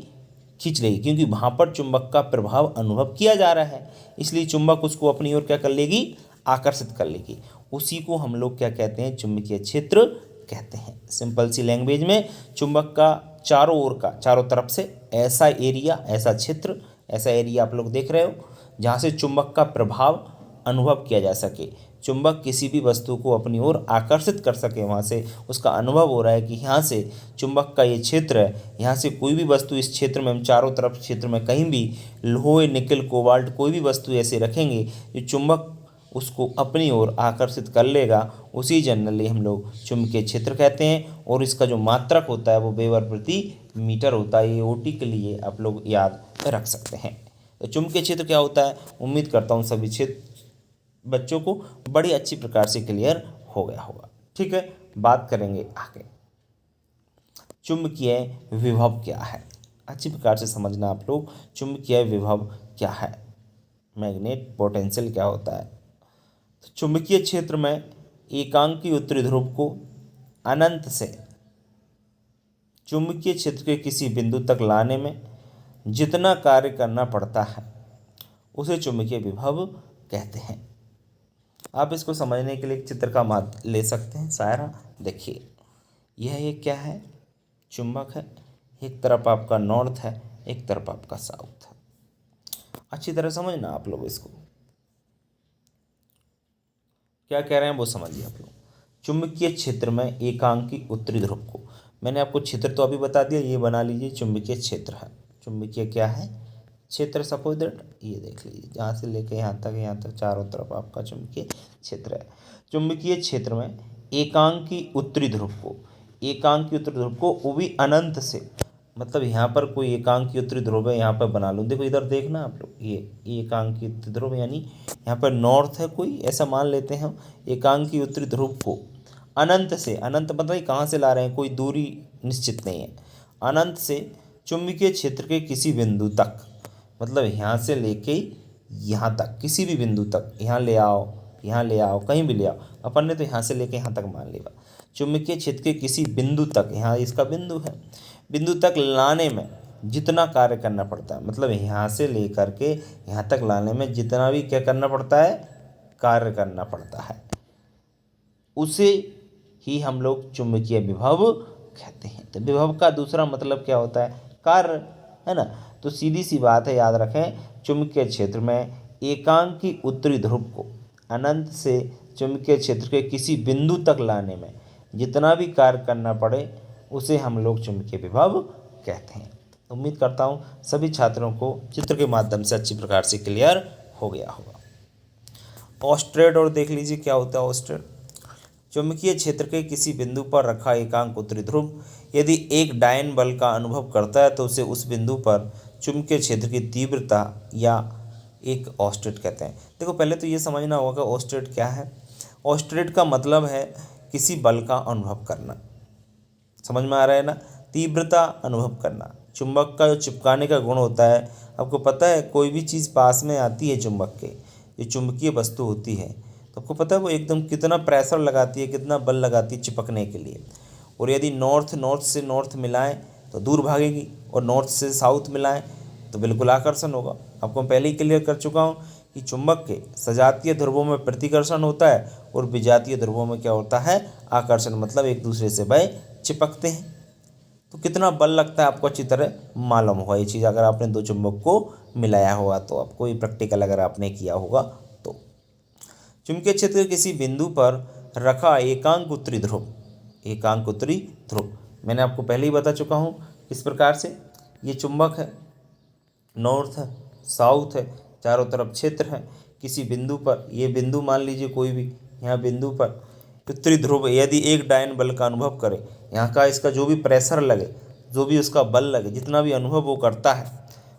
खींच लेगी, क्योंकि वहाँ पर चुंबक का प्रभाव अनुभव किया जा रहा है, इसलिए चुंबक उसको अपनी ओर क्या कर लेगी, आकर्षित कर लेगी। उसी को हम लोग क्या कहते हैं, चुंबकीय क्षेत्र कहते हैं। सिंपल सी लैंग्वेज में चुंबक का चारों ओर का, चारों तरफ से ऐसा एरिया, ऐसा क्षेत्र, ऐसा एरिया आप लोग देख रहे हो जहाँ से चुंबक का प्रभाव अनुभव किया जा सके, चुंबक किसी भी वस्तु को अपनी ओर आकर्षित कर सके, वहाँ से उसका अनुभव हो रहा है कि यहाँ से चुंबक का ये क्षेत्र है, यहाँ से कोई भी वस्तु इस क्षेत्र में, हम चारों तरफ क्षेत्र में कहीं भी लोहे, निकल, कोबाल्ट कोई भी वस्तु ऐसे रखेंगे जो चुंबक उसको अपनी ओर आकर्षित कर लेगा, उसी जनरली हम लोग चुंबकीय क्षेत्र कहते हैं। और इसका जो मात्रक होता है वो वेबर प्रति मीटर होता है। ये ओटी के लिए आप लोग याद रख सकते हैं। तो चुंबकीय क्षेत्र क्या होता है, उम्मीद करता हूँ सभी क्षेत्र बच्चों को बड़ी अच्छी प्रकार से क्लियर हो गया होगा। ठीक है, बात करेंगे आगे, चुंबकीय विभव क्या है। अच्छी प्रकार से समझना आप लोग, चुंबकीय विभव क्या है, मैग्नेट पोटेंशियल क्या होता है। तो चुंबकीय क्षेत्र में एकांकी उत्तरी ध्रुव को अनंत से चुंबकीय क्षेत्र के किसी बिंदु तक लाने में जितना कार्य करना पड़ता है उसे चुंबकीय विभव कहते हैं। आप इसको समझने के लिए एक चित्र का माद ले सकते हैं, सारा देखिए, यह एक क्या है, चुंबक है, एक तरफ आपका नॉर्थ है, एक तरफ आपका साउथ है। अच्छी तरह समझना आप लोग, इसको क्या कह रहे हैं वो समझिए आप लोग। चुंबकीय क्षेत्र में एकांकी उत्तरी ध्रुव को, मैंने आपको क्षेत्र तो अभी बता दिया, ये बना लीजिए चुंबकीय क्षेत्र है। चुंबकीय क्या है, क्षेत्र, सपोज दैट ये देख लीजिए, जहाँ से लेके यहाँ तक चारों तरफ आपका चुंबकीय क्षेत्र है। चुंबकीय क्षेत्र में एकांकी उत्तरी ध्रुव को, एकांकी उत्तरी ध्रुव को वो भी अनंत से, मतलब यहाँ पर कोई एकांकी उत्तरी ध्रुव है, यहाँ पर बना लूँ, देखो इधर देखना आप लोग, ये एकांकी उत्तरी ध्रुव यानी यहाँ पर नॉर्थ है कोई, ऐसा मान लेते हैं हम। एकांकी उत्तरी ध्रुव को अनंत से, अनंत मतलब कहाँ से ला रहे हैं, कोई दूरी निश्चित नहीं है, अनंत से चुंबकीय क्षेत्र के किसी बिंदु तक, मतलब यहाँ से लेके यहाँ तक, किसी भी बिंदु तक, यहाँ ले आओ, यहाँ ले आओ, कहीं भी ले आओ, अपन ने तो यहाँ से लेके यहाँ तक मान लिया। चुंबकीय क्षेत्र के किसी बिंदु तक, यहाँ इसका बिंदु है, बिंदु तक लाने में जितना कार्य करना पड़ता है, मतलब यहाँ से लेकर के यहाँ तक लाने में जितना भी क्या करना पड़ता है, कार्य करना पड़ता है, उसे ही हम लोग चुंबकीय विभव कहते हैं। तो विभव का दूसरा मतलब क्या होता है, कार्य, है ना। तो सीधी सी बात है, याद रखें, चुंबकीय क्षेत्र में एकांकी उत्तरी ध्रुव को अनंत से चुंबकीय क्षेत्र के किसी बिंदु तक लाने में जितना भी कार्य करना पड़े उसे हम लोग चुंबकीय विभव कहते हैं। उम्मीद करता हूँ सभी छात्रों को चित्र के माध्यम से अच्छी प्रकार से क्लियर हो गया होगा। ऑस्ट्रेड और देख लीजिए क्या होता है ऑस्ट्रेड। चुंबकीय क्षेत्र के किसी बिंदु पर रखा एकांक उत्तरी ध्रुव यदि एक डायन बल का अनुभव करता है तो उसे उस बिंदु पर चुंबकीय क्षेत्र की तीव्रता या एक ऑस्ट्रेड कहते हैं। देखो पहले तो ये समझना होगा कि ऑस्ट्रेड क्या है। ऑस्ट्रेड का मतलब है किसी बल का अनुभव करना, समझ में आ रहा है ना। तीव्रता अनुभव करना, चुंबक का जो चिपकाने का गुण होता है, आपको पता है कोई भी चीज़ पास में आती है चुंबक के, जो चुंबकीय वस्तु होती है, तो आपको पता है वो एकदम कितना प्रेशर लगाती है, कितना बल लगाती है चिपकने के लिए। और यदि नॉर्थ से नॉर्थ मिलाएं तो दूर भागेगी, और नॉर्थ से साउथ मिलाएं तो बिल्कुल आकर्षण होगा। आपको मैं पहले ही क्लियर कर चुका हूँ कि चुंबक के सजातीय ध्रुवों में प्रतिकर्षण होता है और विजातीय ध्रुवों में क्या होता है, आकर्षण, मतलब एक दूसरे से वह चिपकते हैं। तो कितना बल लगता है आपको अच्छी तरह मालूम होगा ये चीज़, अगर आपने दो चुंबक को मिलाया होगा तो, आपको ये प्रैक्टिकल अगर आपने किया होगा तो। चुंबकीय क्षेत्र के किसी बिंदु पर रखा एकांक उत्तरी ध्रुव, एकांक उत्तरी ध्रुव मैंने आपको पहले ही बता चुका हूँ किस प्रकार से। ये चुंबक है, नॉर्थ है, साउथ है, चारों तरफ क्षेत्र है। किसी बिंदु पर, ये बिंदु मान लीजिए कोई भी, यहाँ बिंदु पर उत्तरी ध्रुव यदि एक डायन बल का अनुभव करे, यहाँ का इसका जो भी प्रेशर लगे, जो भी उसका बल लगे, जितना भी अनुभव वो करता है,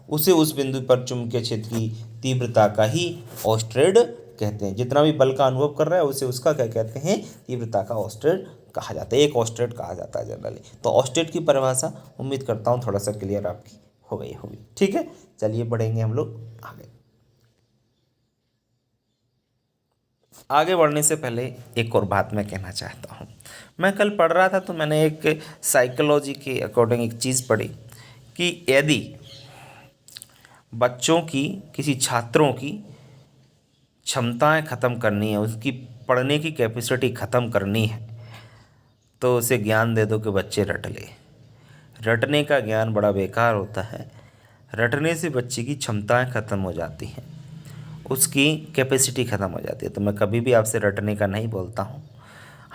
उसे उस बिंदु पर चुंबकीय क्षेत्र की तीव्रता का ही ऑस्ट्रेड कहते हैं। जितना भी बल का अनुभव कर रहा है उसे उसका क्या कहते हैं, तीव्रता का ऑस्ट्रेड कहा जाता है, एक ऑस्ट्रेड कहा जाता है जनरली। तो ऑस्ट्रेड की परिभाषा उम्मीद करता हूँ थोड़ा सा क्लियर आपकी हो गई होगी। ठीक है, चलिए बढ़ेंगे हम लोग आगे। आगे बढ़ने से पहले एक और बात मैं कहना चाहता हूँ। मैं कल पढ़ रहा था तो मैंने एक साइकोलॉजी के अकॉर्डिंग एक चीज़ पढ़ी कि यदि बच्चों की, किसी छात्रों की क्षमताएं ख़त्म करनी है, उसकी पढ़ने की कैपेसिटी ख़त्म करनी है, तो उसे ज्ञान दे दो कि बच्चे रट ले। रटने का ज्ञान बड़ा बेकार होता है। रटने से बच्चे की क्षमताएं ख़त्म हो जाती हैं, उसकी कैपेसिटी ख़त्म हो जाती है। तो मैं कभी भी आपसे रटने का नहीं बोलता हूँ,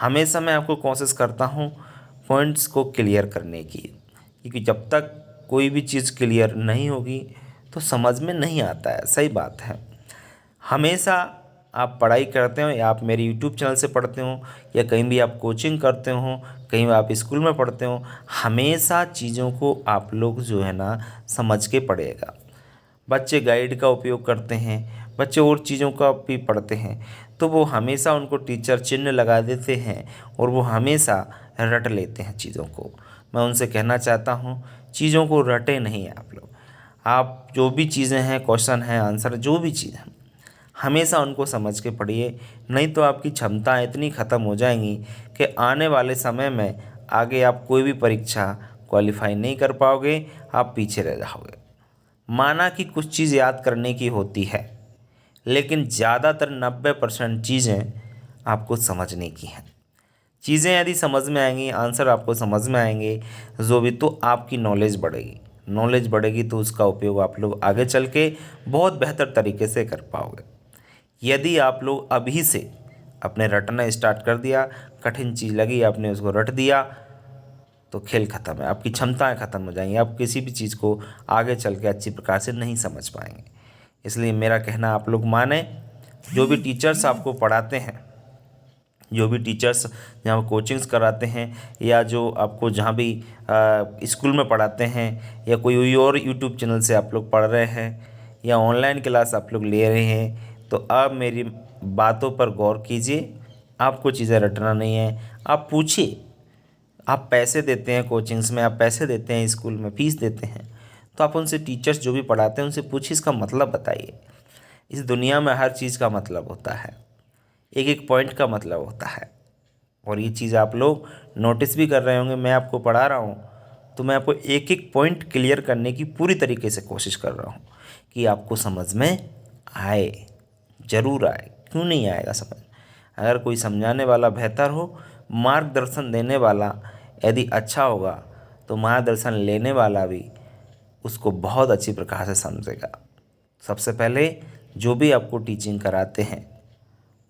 हमेशा मैं आपको कोशिश करता हूँ पॉइंट्स को क्लियर करने की, क्योंकि जब तक कोई भी चीज़ क्लियर नहीं होगी तो समझ में नहीं आता है। सही बात है। हमेशा आप पढ़ाई करते हो या आप मेरे यूट्यूब चैनल से पढ़ते हो या कहीं भी आप कोचिंग करते हो, कहीं भी आप स्कूल में पढ़ते हो, हमेशा चीज़ों को आप लोग जो है ना समझ के पढ़ेगा। बच्चे गाइड का उपयोग करते हैं, बच्चे और चीज़ों का भी पढ़ते हैं, तो वो हमेशा उनको टीचर चिन्ह लगा देते हैं और वो हमेशा रट लेते हैं चीज़ों को। मैं उनसे कहना चाहता हूँ चीज़ों को रटे नहीं आप लोग। आप जो भी चीज़ें हैं, क्वेश्चन है, आंसर, जो भी चीज़ है, हमेशा उनको समझ के पढ़िए, नहीं तो आपकी क्षमताएँ इतनी ख़त्म हो जाएंगी कि आने वाले समय में आगे आप कोई भी परीक्षा क्वालिफाई नहीं कर पाओगे, आप पीछे रह जाओगे। माना कि कुछ चीज़ याद करने की होती है, लेकिन ज़्यादातर 90% चीज़ें आपको समझने की हैं। चीज़ें यदि समझ में आएंगी, आंसर आपको समझ में आएंगे, जो भी, तो आपकी नॉलेज बढ़ेगी। नॉलेज बढ़ेगी तो उसका उपयोग आप लोग आगे चल के बहुत बेहतर तरीके से कर पाओगे। यदि आप लोग अभी से अपने रटना स्टार्ट कर दिया, कठिन चीज़ लगी आपने उसको रट दिया, तो खेल ख़त्म है, आपकी क्षमताएं ख़त्म हो जाएंगी, आप किसी भी चीज़ को आगे चल के अच्छी प्रकार से नहीं समझ पाएंगे। इसलिए मेरा कहना आप लोग माने, जो भी टीचर्स आपको पढ़ाते हैं, जो भी टीचर्स जहाँ कोचिंग्स कराते हैं या जो आपको जहाँ भी स्कूल में पढ़ाते हैं या कोई और यूट्यूब चैनल से आप लोग पढ़ रहे हैं या ऑनलाइन क्लास आप लोग ले रहे हैं, तो आप मेरी बातों पर गौर कीजिए। आपको चीज़ें रटना नहीं है, आप पूछिए। आप पैसे देते हैं कोचिंग्स में, आप पैसे देते हैं स्कूल में, फीस देते हैं, तो आप उनसे, टीचर्स जो भी पढ़ाते हैं उनसे पूछिए इसका मतलब बताइए। इस दुनिया में हर चीज़ का मतलब होता है, एक एक पॉइंट का मतलब होता है, और ये चीज़ आप लोग नोटिस भी कर रहे होंगे। मैं आपको पढ़ा रहा हूँ तो मैं आपको एक एक पॉइंट क्लियर करने की पूरी तरीके से कोशिश कर रहा हूँ कि आपको समझ में आए, ज़रूर आए। क्यों नहीं आएगा समझ? अगर कोई समझाने वाला बेहतर हो, मार्गदर्शन देने वाला यदि अच्छा होगा, तो मार्गदर्शन लेने वाला भी उसको बहुत अच्छी प्रकार से समझेगा। सबसे पहले जो भी आपको टीचिंग कराते हैं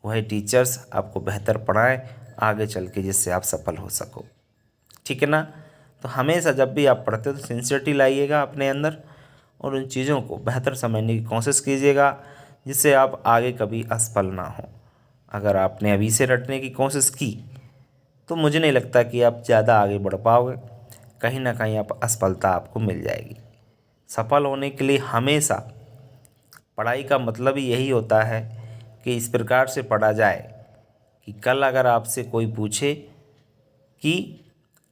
वह टीचर्स आपको बेहतर पढ़ाएं आगे चल के, जिससे आप सफल हो सको। ठीक है ना? तो हमेशा जब भी आप पढ़ते हो तो सिंसियरिटी लाइएगा अपने अंदर और उन चीज़ों को बेहतर समझने की कोशिश कीजिएगा, जिससे आप आगे कभी असफल ना हो। अगर आपने अभी से रटने की कोशिश की तो मुझे नहीं लगता कि आप ज़्यादा आगे बढ़ पाओगे, कहीं ना कहीं आप असफलता आपको मिल जाएगी। सफल होने के लिए हमेशा पढ़ाई का मतलब ही यही होता है कि इस प्रकार से पढ़ा जाए कि कल अगर आपसे कोई पूछे कि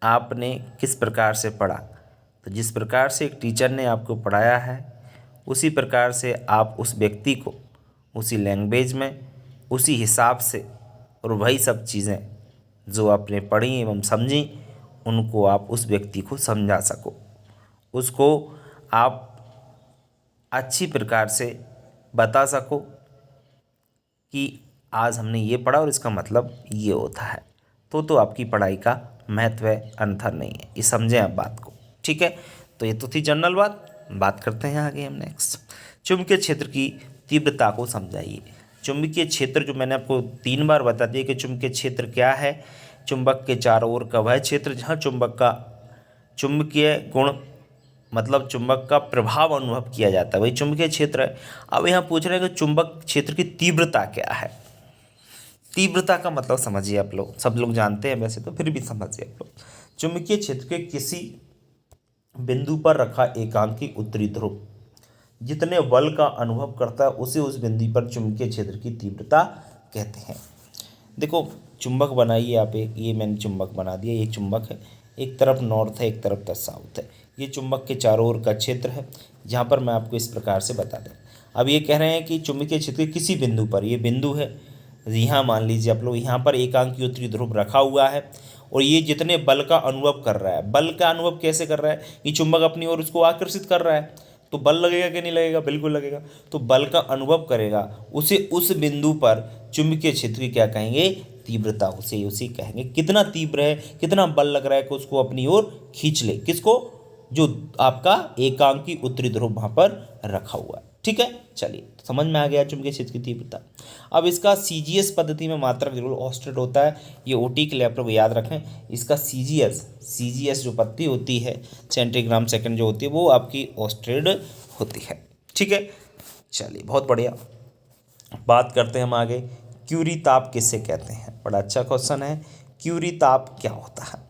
आपने किस प्रकार से पढ़ा, तो जिस प्रकार से एक टीचर ने आपको पढ़ाया है उसी प्रकार से आप उस व्यक्ति को उसी लैंग्वेज में उसी हिसाब से और वही सब चीज़ें जो आपने पढ़ी एवं समझी उनको आप उस व्यक्ति को समझा सको, उसको आप अच्छी प्रकार से बता सको कि आज हमने ये पढ़ा और इसका मतलब ये होता है। तो आपकी पढ़ाई का महत्व है, अन्यथा नहीं है। ये समझें आप बात को। ठीक है, तो ये तो थी जनरल बात करते हैं आगे हम नेक्स्ट। चुंबकीय क्षेत्र की तीव्रता को समझाइए। चुंबकीय क्षेत्र जो मैंने आपको 3 बार बता दिया कि चुंबकीय क्षेत्र क्या है। चुंबक के चारों ओर का वह क्षेत्र जहाँ चुंबक का चुंबकीय गुण मतलब चुंबक का प्रभाव अनुभव किया जाता है, वही चुंबकीय क्षेत्र है। अब यहाँ पूछ रहे हैं कि चुंबक क्षेत्र की तीव्रता क्या है। तीव्रता का मतलब समझिए आप लोग, सब लोग जानते हैं वैसे तो, फिर भी समझिए आप लोग। चुंबकीय क्षेत्र के किसी बिंदु पर रखा एकांकी उत्तरी ध्रुव जितने बल का अनुभव करता है उसे उस बिंदु पर चुंबकीय क्षेत्र की तीव्रता कहते हैं। देखो चुंबक बनाइए आप, एक ये मैंने चुंबक बना दिया, ये चुंबक है, एक तरफ नॉर्थ है एक तरफ साउथ है। ये चुंबक के चारों ओर का क्षेत्र है, जहाँ पर मैं आपको इस प्रकार से बता दें। अब ये कह रहे हैं कि चुंबकीय क्षेत्र के किसी बिंदु पर, ये बिंदु है यहाँ, मान लीजिए आप लोग यहाँ पर एकांकी उत्तरी ध्रुव रखा हुआ है और ये जितने बल का अनुभव कर रहा है, बल का अनुभव कैसे कर रहा है कि चुंबक अपनी ओर उसको आकर्षित कर रहा है, तो बल लगेगा कि नहीं लगेगा? बिल्कुल लगेगा। तो बल का अनुभव करेगा उसे उस बिंदु पर चुंबकीय क्षेत्र की क्या कहेंगे? तीव्रता। उसे कहेंगे कितना तीव्र है, कितना बल लग रहा है कि उसको अपनी ओर खींच ले, किसको? जो आपका एकांकी उत्तरी ध्रुव वहाँ पर रखा हुआ है। ठीक है, चलिए समझ में आ गया चुंबकीय क्षेत्र की तीव्रता। अब इसका सीजीएस पद्धति में मात्रक जरूर ऑस्टेड होता है, ये ओटी के लिए आप लोग याद रखें। इसका सीजीएस जो पद्धति होती है, सेंटीग्राम सेकंड जो होती है, वो आपकी ऑस्टेड होती है। ठीक है, चलिए बहुत बढ़िया। बात करते हैं हम आगे, क्यूरी ताप किससे कहते हैं? बड़ा अच्छा क्वेश्चन है। क्यूरी ताप क्या होता है?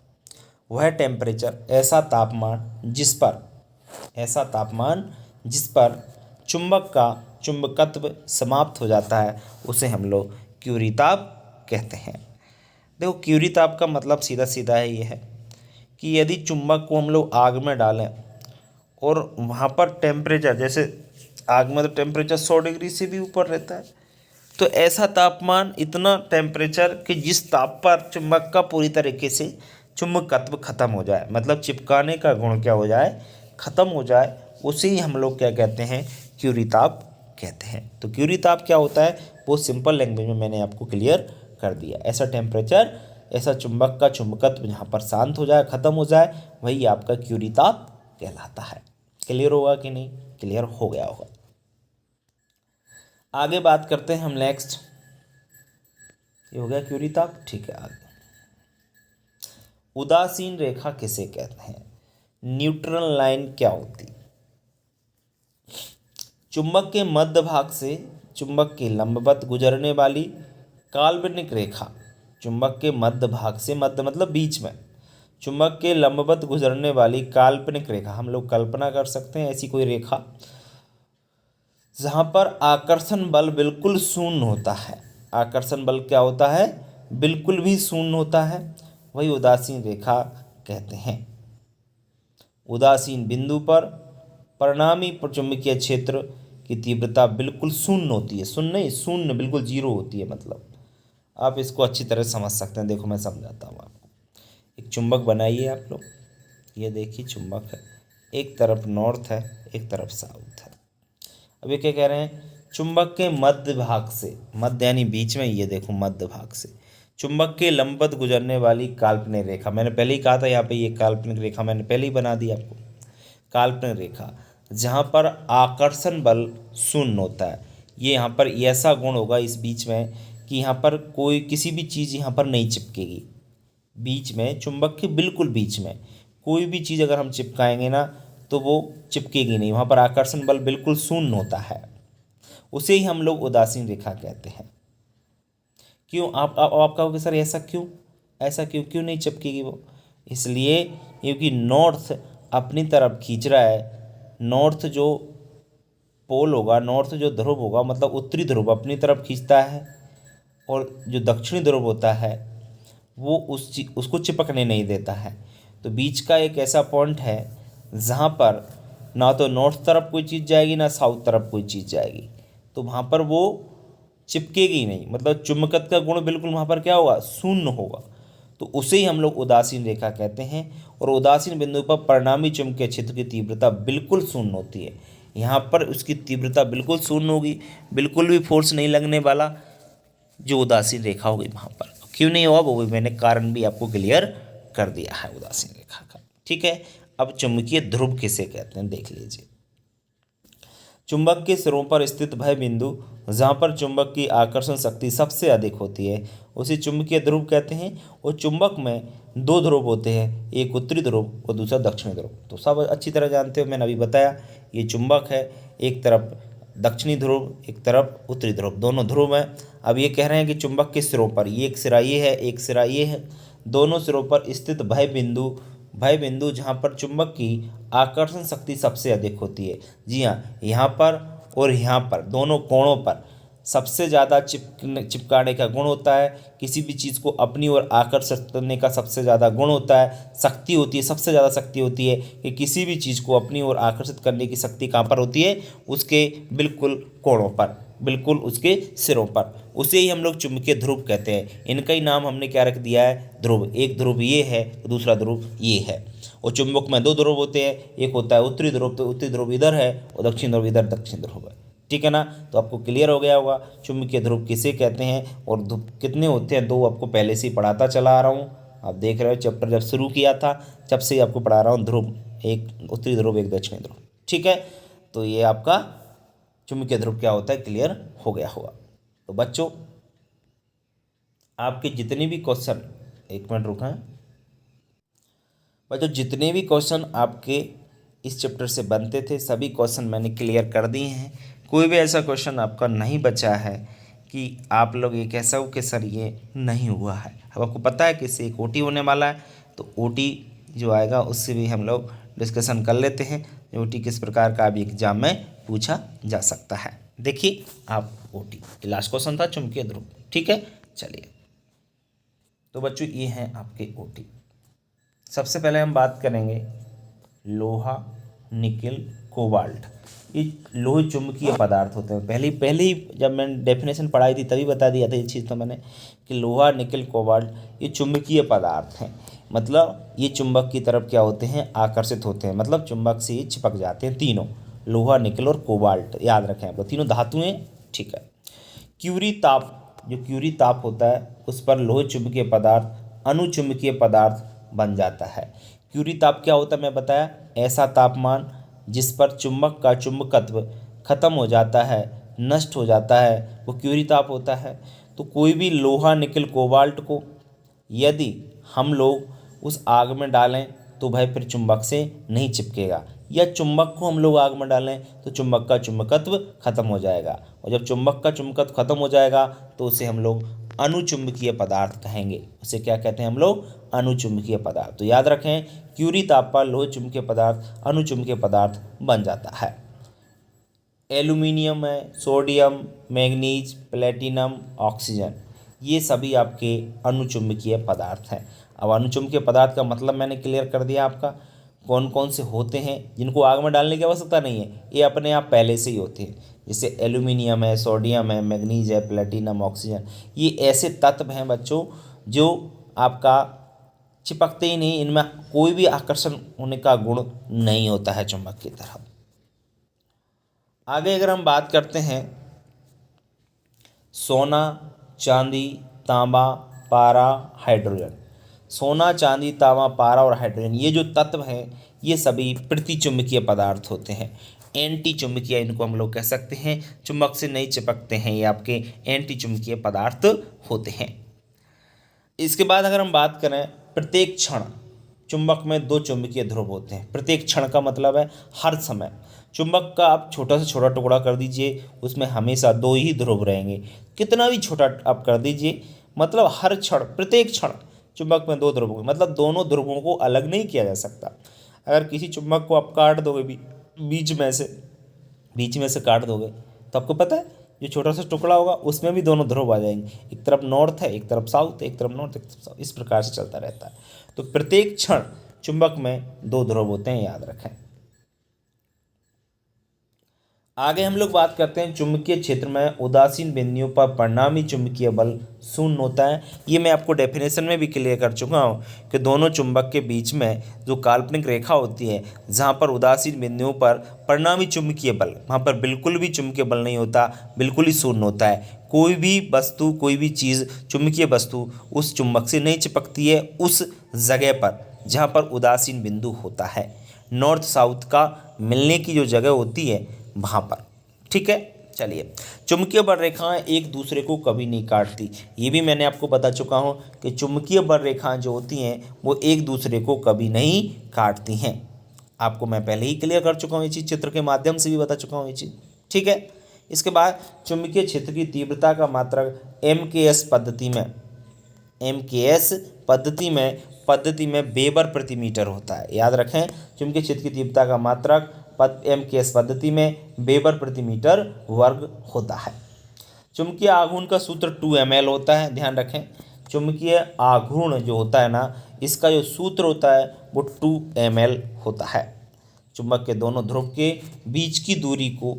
वह टेम्परेचर, ऐसा तापमान जिस पर चुंबक का चुंबकत्व समाप्त हो जाता है, उसे हम लोग क्यूरी ताप कहते हैं। देखो क्यूरी ताप का मतलब सीधा सीधा है, ये है कि यदि चुंबक को हम लोग आग में डालें और वहाँ पर टेम्परेचर, जैसे आग में तो टेम्परेचर 100 डिग्री से भी ऊपर रहता है, तो ऐसा तापमान, इतना टेम्परेचर कि जिस ताप पर चुंबक का पूरी तरीके से चुंबकत्व खत्म हो जाए, मतलब चिपकाने का गुण क्या हो जाए? खत्म हो जाए, उसे ही हम लोग क्या कहते हैं? क्यूरी ताप कहते हैं। तो क्यूरी ताप क्या होता है वो सिंपल लैंग्वेज में मैंने आपको क्लियर कर दिया। ऐसा टेम्परेचर, ऐसा चुंबक का चुंबकत्व जहाँ पर शांत हो जाए, खत्म हो जाए, वही आपका क्यूरी ताप कहलाता है। क्लियर होगा कि नहीं? क्लियर हो गया होगा। आगे बात करते हैं हम नेक्स्ट। ये हो गया क्यूरी ताप। ठीक है, आगे उदासीन रेखा किसे कहते हैं? न्यूट्रल लाइन क्या होती? चुंबक के मध्य भाग से चुंबक के लंबवत गुजरने वाली काल्पनिक रेखा, चुंबक के मध्य भाग से, मध्य मतलब बीच में, चुंबक के लंबवत गुजरने वाली काल्पनिक रेखा, हम लोग कल्पना कर सकते हैं ऐसी कोई रेखा जहाँ पर आकर्षण बल बिल्कुल शून्य होता है। आकर्षण बल क्या होता है? बिल्कुल भी शून्य होता है, वही उदासीन रेखा कहते हैं। उदासीन बिंदु पर परिणामी चुंबकीय क्षेत्र की तीव्रता बिल्कुल शून्य होती है। शून्य नहीं, शून्य बिल्कुल जीरो होती है। मतलब आप इसको अच्छी तरह समझ सकते हैं। देखो मैं समझाता हूँ आपको। एक चुंबक बनाइए आप लोग, ये देखिए चुंबक है, एक तरफ नॉर्थ है, एक तरफ साउथ है। अब ये क्या कह रहे हैं, चुंबक के मध्य भाग से, मध्य यानी बीच में, ये देखो मध्य भाग से चुंबक के लंबवत गुजरने वाली काल्पनिक रेखा, मैंने पहले ही कहा था यहाँ पे ये काल्पनिक रेखा मैंने पहले ही बना दी आपको, काल्पनिक रेखा जहाँ पर आकर्षण बल शून्य होता है। ये यहाँ पर ऐसा गुण होगा इस बीच में कि यहाँ पर कोई किसी भी चीज़ यहाँ पर नहीं चिपकेगी, बीच में चुंबक के बिल्कुल बीच में कोई भी चीज़ अगर हम चिपकाएंगे ना तो वो चिपकेगी नहीं, वहाँ पर आकर्षण बल बिल्कुल शून्य होता है, उसे ही हम लोग उदासीन रेखा कहते हैं। क्यों आप कहोगे सर ऐसा क्यों, ऐसा क्यों क्यों नहीं चिपकेगी वो, इसलिए क्योंकि नॉर्थ अपनी तरफ खींच रहा है, नॉर्थ जो पोल होगा, नॉर्थ जो ध्रुव होगा मतलब उत्तरी ध्रुव अपनी तरफ खींचता है, और जो दक्षिणी ध्रुव होता है वो उसको चिपकने नहीं देता है। तो बीच का एक ऐसा पॉइंट है जहाँ पर ना तो नॉर्थ तरफ कोई चीज़ जाएगी ना साउथ तरफ कोई चीज़ जाएगी, तो वहाँ पर वो चिपकेगी नहीं, मतलब चुंबकत्व का गुण बिल्कुल वहाँ पर क्या होगा, शून्य होगा। तो उसे ही हम लोग उदासीन रेखा कहते हैं। और उदासीन बिंदु पर परिणामी चुंबकीय क्षेत्र की तीव्रता बिल्कुल शून्य होती है, यहाँ पर उसकी तीव्रता बिल्कुल शून्य होगी, बिल्कुल भी फोर्स नहीं लगने वाला, जो उदासीन रेखा होगी वहाँ पर। क्यों नहीं होगा वो भी मैंने कारण भी आपको क्लियर कर दिया है उदासीन रेखा का, ठीक है। अब चुंबकीय ध्रुव किसे कहते हैं देख लीजिए। चुंबक के सिरों पर स्थित वह बिंदु जहाँ पर चुंबक की आकर्षण शक्ति सबसे अधिक होती है उसे चुंबकीय ध्रुव कहते हैं। और चुंबक में दो ध्रुव होते हैं, एक उत्तरी ध्रुव और दूसरा दक्षिणी ध्रुव, तो सब अच्छी तरह जानते हो, मैंने अभी बताया ये चुंबक है, एक तरफ दक्षिणी ध्रुव एक तरफ उत्तरी ध्रुव, दोनों ध्रुव हैं। अब ये कह रहे हैं कि चुंबक के सिरों पर, ये एक सिरा ये है एक सिरा ये है, दोनों सिरों पर स्थित भय बिंदु जहाँ पर चुंबक की आकर्षण शक्ति सबसे अधिक होती है। जी हाँ, यहाँ पर और यहाँ पर दोनों कोणों पर सबसे ज़्यादा चिपकाने का गुण होता है, किसी भी चीज़ को अपनी ओर आकर्षित करने का सबसे ज़्यादा गुण होता है, शक्ति होती है, सबसे ज़्यादा शक्ति होती है कि किसी भी चीज़ को अपनी ओर आकर्षित करने की शक्ति कहाँ पर होती है, उसके बिल्कुल कोणों पर, बिल्कुल उसके सिरों पर, उसे ही हम लोग चुंबकीय ध्रुव कहते हैं। इनका ही नाम हमने क्या रख दिया है, ध्रुव। एक ध्रुव ये है तो दूसरा ध्रुव ये है। और चुंबक में दो ध्रुव होते हैं, एक होता है उत्तरी ध्रुव, तो उत्तरी ध्रुव इधर है और दक्षिण ध्रुव इधर दक्षिण ध्रुव है, ठीक है ना। तो आपको क्लियर हो गया होगा चुंबकीय ध्रुव किसे कहते हैं और ध्रुव कितने होते हैं, दो आपको पहले से ही पढ़ाता चला आ रहा हूँ। आप देख रहे हो चैप्टर जब शुरू किया था जब से ही आपको पढ़ा रहा हूँ, ध्रुव एक उत्तरी ध्रुव एक दक्षिणी ध्रुव, ठीक है। तो ये आपका चुंबकीय ध्रुव क्या होता है क्लियर हो गया होगा। तो बच्चों आपके जितने भी क्वेश्चन, एक मिनट रुका है बच्चों, जितने भी क्वेश्चन आपके इस चैप्टर से बनते थे सभी क्वेश्चन मैंने क्लियर कर दिए हैं। कोई भी ऐसा क्वेश्चन आपका नहीं बचा है कि आप लोग ये कह सको कि सर ये नहीं हुआ है। अब आपको पता है कि इससे एक ओटी होने वाला है, तो ओटी जो आएगा उससे भी हम लोग डिस्कशन कर लेते हैं, ओटी किस प्रकार का भी एग्जाम में पूछा जा सकता है। देखिए आप ओटी लास्ट क्वेश्चन था चुंबकीय ध्रुव, ठीक है। चलिए तो बच्चों ये हैं आपके ओटी। सबसे पहले हम बात करेंगे लोहा, निकेल, कोबाल्ट। ये लोहे चुंबकीय पदार्थ होते हैं। पहले ही जब मैंने डेफिनेशन पढ़ाई थी तभी बता दिया था ये चीज़ तो मैंने, कि लोहा, निकेल, कोबाल्ट ये चुंबकीय पदार्थ हैं। मतलब ये चुंबक की तरफ क्या होते हैं, आकर्षित होते हैं, मतलब चुंबक से ये चिपक जाते हैं तीनों, लोहा, निकेल और कोबाल्ट, याद रखें आप, तीनों धातुएं, ठीक है। क्यूरी ताप, जो क्यूरी ताप होता है उस पर लोहे चुंबकीय पदार्थ अनुचुंबकीय पदार्थ बन जाता है। क्यूरी ताप क्या होता है मैं बताया, ऐसा तापमान जिस पर चुंबक का चुंबकत्व खत्म हो जाता है, नष्ट हो जाता है, वो क्यूरी ताप होता है। तो कोई भी लोहा, निकेल, कोबाल्ट को यदि हम लोग उस आग में डालें तो वह फिर चुंबक से नहीं चिपकेगा, या चुंबक को हम लोग आग में डालें तो चुंबक का चुंबकत्व खत्म हो जाएगा, और जब चुंबक का चुंबकत्व खत्म हो जाएगा तो उसे हम लोग अनुचुंबकीय पदार्थ कहेंगे। उसे क्या कहते हैं हम लोग, अनुचुंबकीय पदार्थ। तो याद रखें क्यूरी ताप पर लोहे चुंबकीय पदार्थ अनुचुंबकीय पदार्थ बन जाता है। एल्यूमिनियम है, सोडियम, मैग्नीज, प्लेटिनम, ऑक्सीजन, ये सभी आपके अनुचुंबकीय पदार्थ हैं। अब अनुचुंबकीय पदार्थ का मतलब मैंने क्लियर कर दिया आपका, कौन कौन से होते हैं जिनको आग में डालने की आवश्यकता नहीं है, ये अपने आप पहले से ही होते हैं। जैसे एल्यूमिनियम है, सोडियम है, मैग्नीज है, प्लेटिनम, ऑक्सीजन, ये ऐसे तत्व हैं बच्चों जो आपका चिपकते ही नहीं, इनमें कोई भी आकर्षण होने का गुण नहीं होता है चुंबक की तरह। आगे अगर हम बात करते हैं सोना, चांदी, तांबा, पारा, हाइड्रोजन। सोना, चांदी, तांबा, पारा और हाइड्रोजन, ये जो तत्व हैं ये सभी प्रतिचुंबकीय पदार्थ होते हैं। एंटी चुंबकीय इनको हम लोग कह सकते हैं, चुंबक से नहीं चिपकते हैं, ये आपके एंटी चुंबकीय पदार्थ होते हैं। इसके बाद अगर हम बात करें प्रत्येक क्षण चुंबक में दो चुंबकीय ध्रुव होते हैं। प्रत्येक क्षण का मतलब है हर समय। चुंबक का आप छोटा से छोटा टुकड़ा कर दीजिए, उसमें हमेशा दो ही ध्रुव रहेंगे। कितना भी छोटा आप कर दीजिए, मतलब हर क्षण प्रत्येक क्षण चुंबक में दो ध्रुव होंगे, मतलब दोनों ध्रुवों को अलग नहीं किया जा सकता। अगर किसी चुंबक को आप काट दोगे बीच में से काट दोगे तो आपको पता है जो छोटा सा टुकड़ा होगा उसमें भी दोनों ध्रुव आ जाएंगे। एक तरफ नॉर्थ है, एक तरफ साउथ है, एक तरफ नॉर्थ, एक तरफ साउथ, इस प्रकार से चलता रहता है। तो प्रत्येक क्षण चुंबक में दो ध्रुव होते हैं, याद रखें। आगे हम लोग बात करते हैं चुंबकीय क्षेत्र में उदासीन बिंदुओं पर परिणामी चुंबकीय बल शून्य होता है। ये मैं आपको डेफिनेशन में भी क्लियर कर चुका हूँ कि दोनों चुंबक के बीच में जो काल्पनिक रेखा होती है जहाँ पर उदासीन बिंदुओं पर परिणामी चुंबकीय बल, वहाँ पर बिल्कुल भी चुंबकीय बल नहीं होता, बिल्कुल ही शून्य होता है। कोई भी वस्तु, कोई भी चीज़, चुंबकीय वस्तु उस चुंबक से नहीं चिपकती है उस जगह पर जहाँ पर उदासीन बिंदु होता है। नॉर्थ साउथ का मिलने की जो जगह होती है वहाँ पर, ठीक है। चलिए, चुंबकीय बल रेखाएं एक दूसरे को कभी नहीं काटती। ये भी मैंने आपको बता चुका हूँ कि चुंबकीय बल रेखाएं जो होती हैं वो एक दूसरे को कभी नहीं काटती हैं। आपको मैं पहले ही क्लियर कर चुका हूँ ये चीज़, चित्र के माध्यम से भी बता चुका हूँ ये चीज़, ठीक है। इसके बाद चुंबकीय क्षेत्र की तीव्रता का मात्रक MKS पद्धति में वेबर प्रति मीटर होता है। याद रखें, चुंबकीय क्षेत्र की तीव्रता का मात्रक MKS पद्धति में वेबर प्रति मीटर वर्ग होता है। चुंबकीय आघूर्ण का सूत्र 2 ml होता है, ध्यान रखें। चुंबकीय आघूर्ण जो होता है ना, इसका जो सूत्र होता है वो 2 ml होता है। चुंबक के दोनों ध्रुव के बीच की दूरी को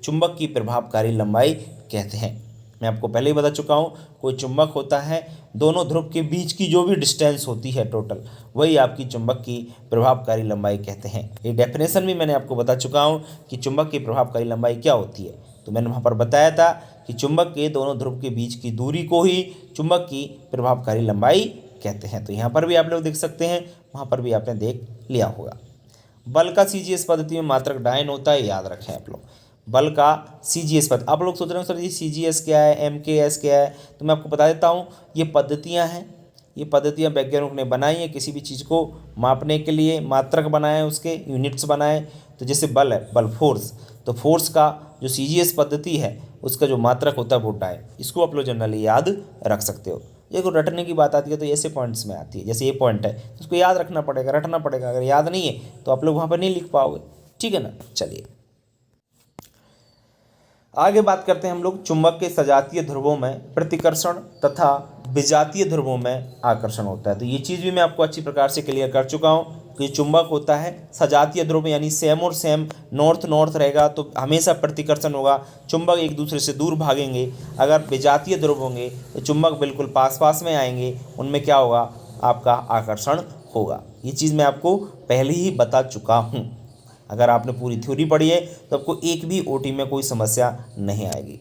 चुंबक की प्रभावकारी लंबाई कहते हैं। मैं आपको पहले ही बता चुका हूँ, कोई चुंबक होता है, दोनों ध्रुव के बीच की जो भी डिस्टेंस होती है टोटल, वही आपकी चुंबक की प्रभावकारी लंबाई कहते हैं। ये डेफिनेशन भी मैंने आपको बता चुका हूँ कि चुंबक की प्रभावकारी लंबाई क्या होती है। तो मैंने वहाँ पर बताया था कि चुंबक के दोनों ध्रुव के बीच की दूरी को ही चुंबक की प्रभावकारी लंबाई कहते हैं। तो यहाँ पर भी आप लोग देख सकते हैं, वहाँ पर भी आपने देख लिया होगा। बल का CGS पद्धति में मात्रक डायन होता है, याद रखें आप लोग। बल का CGS पद्धति, आप लोग सोच रहे हो सर ये CGS क्या है, MKS क्या है, तो मैं आपको बता देता हूँ। ये पद्धतियाँ हैं, ये पद्धतियाँ वैज्ञानिकों ने बनाई हैं किसी भी चीज़ को मापने के लिए, मात्रक बनाए, उसके यूनिट्स बनाए। तो जैसे बल है, बल फोर्स, तो फोर्स का जो CGS पद्धति है उसका जो मात्रक होता है वो डायन। इसको आप लोग जनरली याद रख सकते हो। ये को रटने की बात आती है तो ऐसे पॉइंट्स में आती है, जैसे ये पॉइंट है तो उसको याद रखना पड़ेगा, रटना पड़ेगा। अगर याद नहीं है तो आप लोग वहाँ पर नहीं लिख पाओगे, ठीक है ना। चलिए आगे बात करते हैं हम लोग चुंबक के सजातीय ध्रुवों में प्रतिकर्षण तथा विजातीय ध्रुवों में आकर्षण होता है। तो ये चीज़ भी मैं आपको अच्छी प्रकार से क्लियर कर चुका हूँ कि चुंबक होता है सजातीय ध्रुव, यानी सेम और सेम, नॉर्थ रहेगा तो हमेशा प्रतिकर्षण होगा, चुंबक एक दूसरे से दूर भागेंगे। अगर विजातीय ध्रुव होंगे तो चुंबक बिल्कुल पास पास में आएंगे, उनमें क्या होगा, आपका आकर्षण होगा। ये चीज़ मैं आपको पहले ही बता चुका हूँ। अगर आपने पूरी थ्योरी पढ़ी है तो आपको एक भी OT में कोई समस्या नहीं आएगी।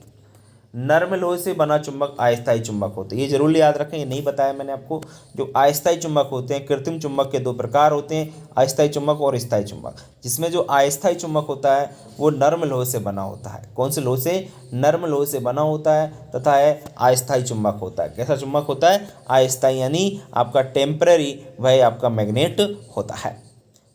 नर्म लोहे से बना चुंबक अस्थायी चुंबक होते हैं, ये जरूर याद रखें, ये नहीं बताया मैंने आपको। जो अस्थायी चुंबक होते हैं, कृत्रिम चुंबक के 2 प्रकार होते हैं, अस्थायी चुंबक और स्थायी चुंबक। जिसमें जो अस्थायी चुंबक होता है वो नर्म लोहे से बना होता है। कौन से लोहे से? नर्म लोहे से बना होता है तथा है अस्थायी चुंबक होता है। कैसा चुंबक होता है? अस्थायी, यानी आपका टेम्पररी, वह आपका मैग्नेट होता है।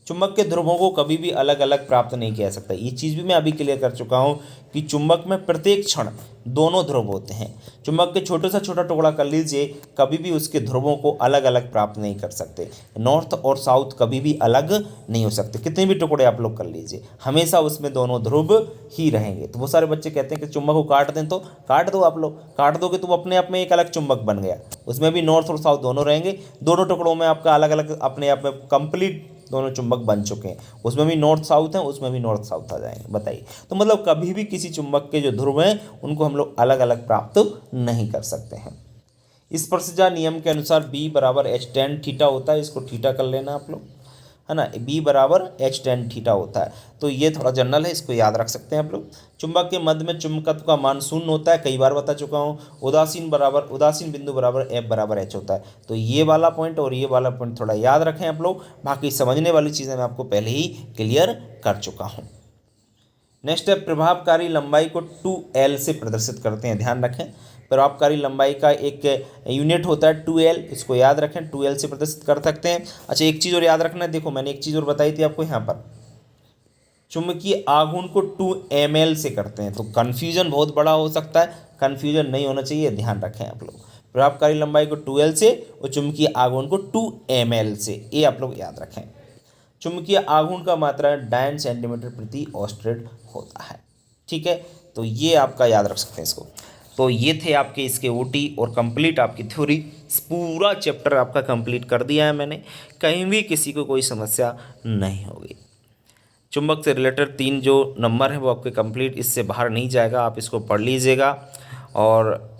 चुंबक के ध्रुवों को कभी भी अलग अलग प्राप्त नहीं किया जा सकता। ये चीज़ भी मैं अभी क्लियर कर चुका हूँ कि चुंबक में प्रत्येक क्षण दोनों ध्रुव होते हैं। चुंबक के छोटे से छोटा टुकड़ा कर लीजिए, कभी भी उसके ध्रुवों को अलग अलग प्राप्त नहीं कर सकते। नॉर्थ और साउथ कभी भी अलग नहीं हो सकते, कितने भी टुकड़े आप लोग कर लीजिए, हमेशा उसमें दोनों ध्रुव ही रहेंगे। तो बहुत सारे बच्चे कहते हैं कि चुंबक को काट दें, तो काट दो, आप लोग काट दोगे तो अपने आप में एक अलग चुंबक बन गया, उसमें भी नॉर्थ और साउथ दोनों रहेंगे। दोनों टुकड़ों में आपका अलग अलग अपने आप में कंप्लीट दोनों चुंबक बन चुके हैं, उसमें भी नॉर्थ साउथ है, उसमें भी नॉर्थ साउथ आ जाएंगे। बताइए, तो मतलब कभी भी किसी चुंबक के जो ध्रुव हैं उनको हम लोग अलग अलग प्राप्त नहीं कर सकते हैं। स्पर्शजा नियम के अनुसार बी बराबर एच टेन थीटा होता है, इसको थीटा कर लेना आप लोग, है ना। बी बराबर एच टेन थीटा होता है, तो ये थोड़ा जनरल है, इसको याद रख सकते हैं आप लोग। चुंबक के मध्य में चुंबकत्व का मान शून्य होता है, कई बार बता चुका हूँ। उदासीन बिंदु बराबर एफ बराबर एच होता है। तो ये वाला पॉइंट और ये वाला पॉइंट थोड़ा याद रखें आप लोग, बाकी समझने वाली चीज़ें मैं आपको पहले ही क्लियर कर चुका हूँ। नेक्स्ट है प्रभावकारी लंबाई को 2L से प्रदर्शित करते हैं, ध्यान रखें। प्रभावकारी लंबाई का एक यूनिट होता है 2L, इसको याद रखें, 2L से प्रदर्शित कर सकते हैं। अच्छा, एक चीज़ और याद रखना है, देखो मैंने एक चीज़ और बताई थी आपको यहाँ पर, चुंबकीय आघूर्ण को 2ml से करते हैं, तो कन्फ्यूजन बहुत बड़ा हो सकता है, कन्फ्यूजन नहीं होना चाहिए, ध्यान रखें आप लोग। प्रभावकारी लंबाई को 2L से और चुंबकीय आघूर्ण को 2ml से, ये आप लोग याद रखें। चुंबकीय आघूर्ण का मात्रा 9 सेंटीमीटर प्रति ऑस्ट्रेट होता है, ठीक है। तो ये आपका याद रख सकते हैं इसको। तो ये थे आपके इसके ओटी और कंप्लीट आपकी थ्योरी, पूरा चैप्टर आपका कंप्लीट कर दिया है मैंने, कहीं भी किसी को कोई समस्या नहीं होगी। चुंबक से रिलेटेड 3 जो नंबर है वो आपके कंप्लीट, इससे बाहर नहीं जाएगा, आप इसको पढ़ लीजिएगा। और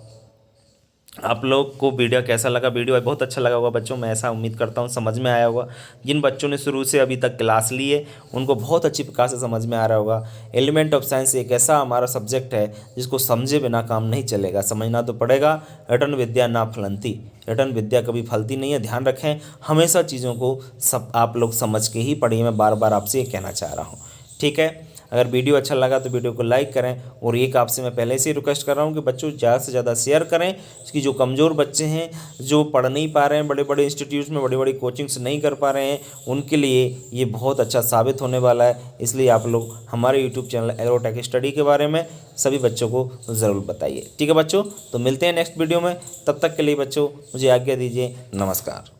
आप लोग को वीडियो कैसा लगा? वीडियो बहुत अच्छा लगा होगा बच्चों, मैं ऐसा उम्मीद करता हूँ, समझ में आया होगा। जिन बच्चों ने शुरू से अभी तक क्लास ली है उनको बहुत अच्छी प्रकार से समझ में आ रहा होगा। एलिमेंट ऑफ साइंस एक ऐसा हमारा सब्जेक्ट है जिसको समझे बिना काम नहीं चलेगा, समझना तो पड़ेगा। रटन विद्या ना फलंती, रटन विद्या कभी फलती नहीं है, ध्यान रखें। हमेशा चीज़ों को सब आप लोग समझ के ही पढ़िए, मैं बार बार आपसे ये कहना चाह रहा हूँ, ठीक है। अगर वीडियो अच्छा लगा तो वीडियो को लाइक करें, और एक आपसे मैं पहले से ही रिक्वेस्ट कर रहा हूँ कि बच्चों ज़्यादा से ज़्यादा शेयर करें, कि जो कमज़ोर बच्चे हैं, जो पढ़ नहीं पा रहे हैं, बड़े बड़े इंस्टीट्यूट्स में बड़ी बड़ी कोचिंग्स नहीं कर पा रहे हैं, उनके लिए ये बहुत अच्छा साबित होने वाला है। इसलिए आप लोग हमारे यूट्यूब चैनल एग्रोटेक स्टडी के बारे में सभी बच्चों को ज़रूर बताइए, ठीक है बच्चों। तो मिलते हैं नेक्स्ट वीडियो में, तब तक के लिए बच्चों मुझे आज्ञा दीजिए, नमस्कार।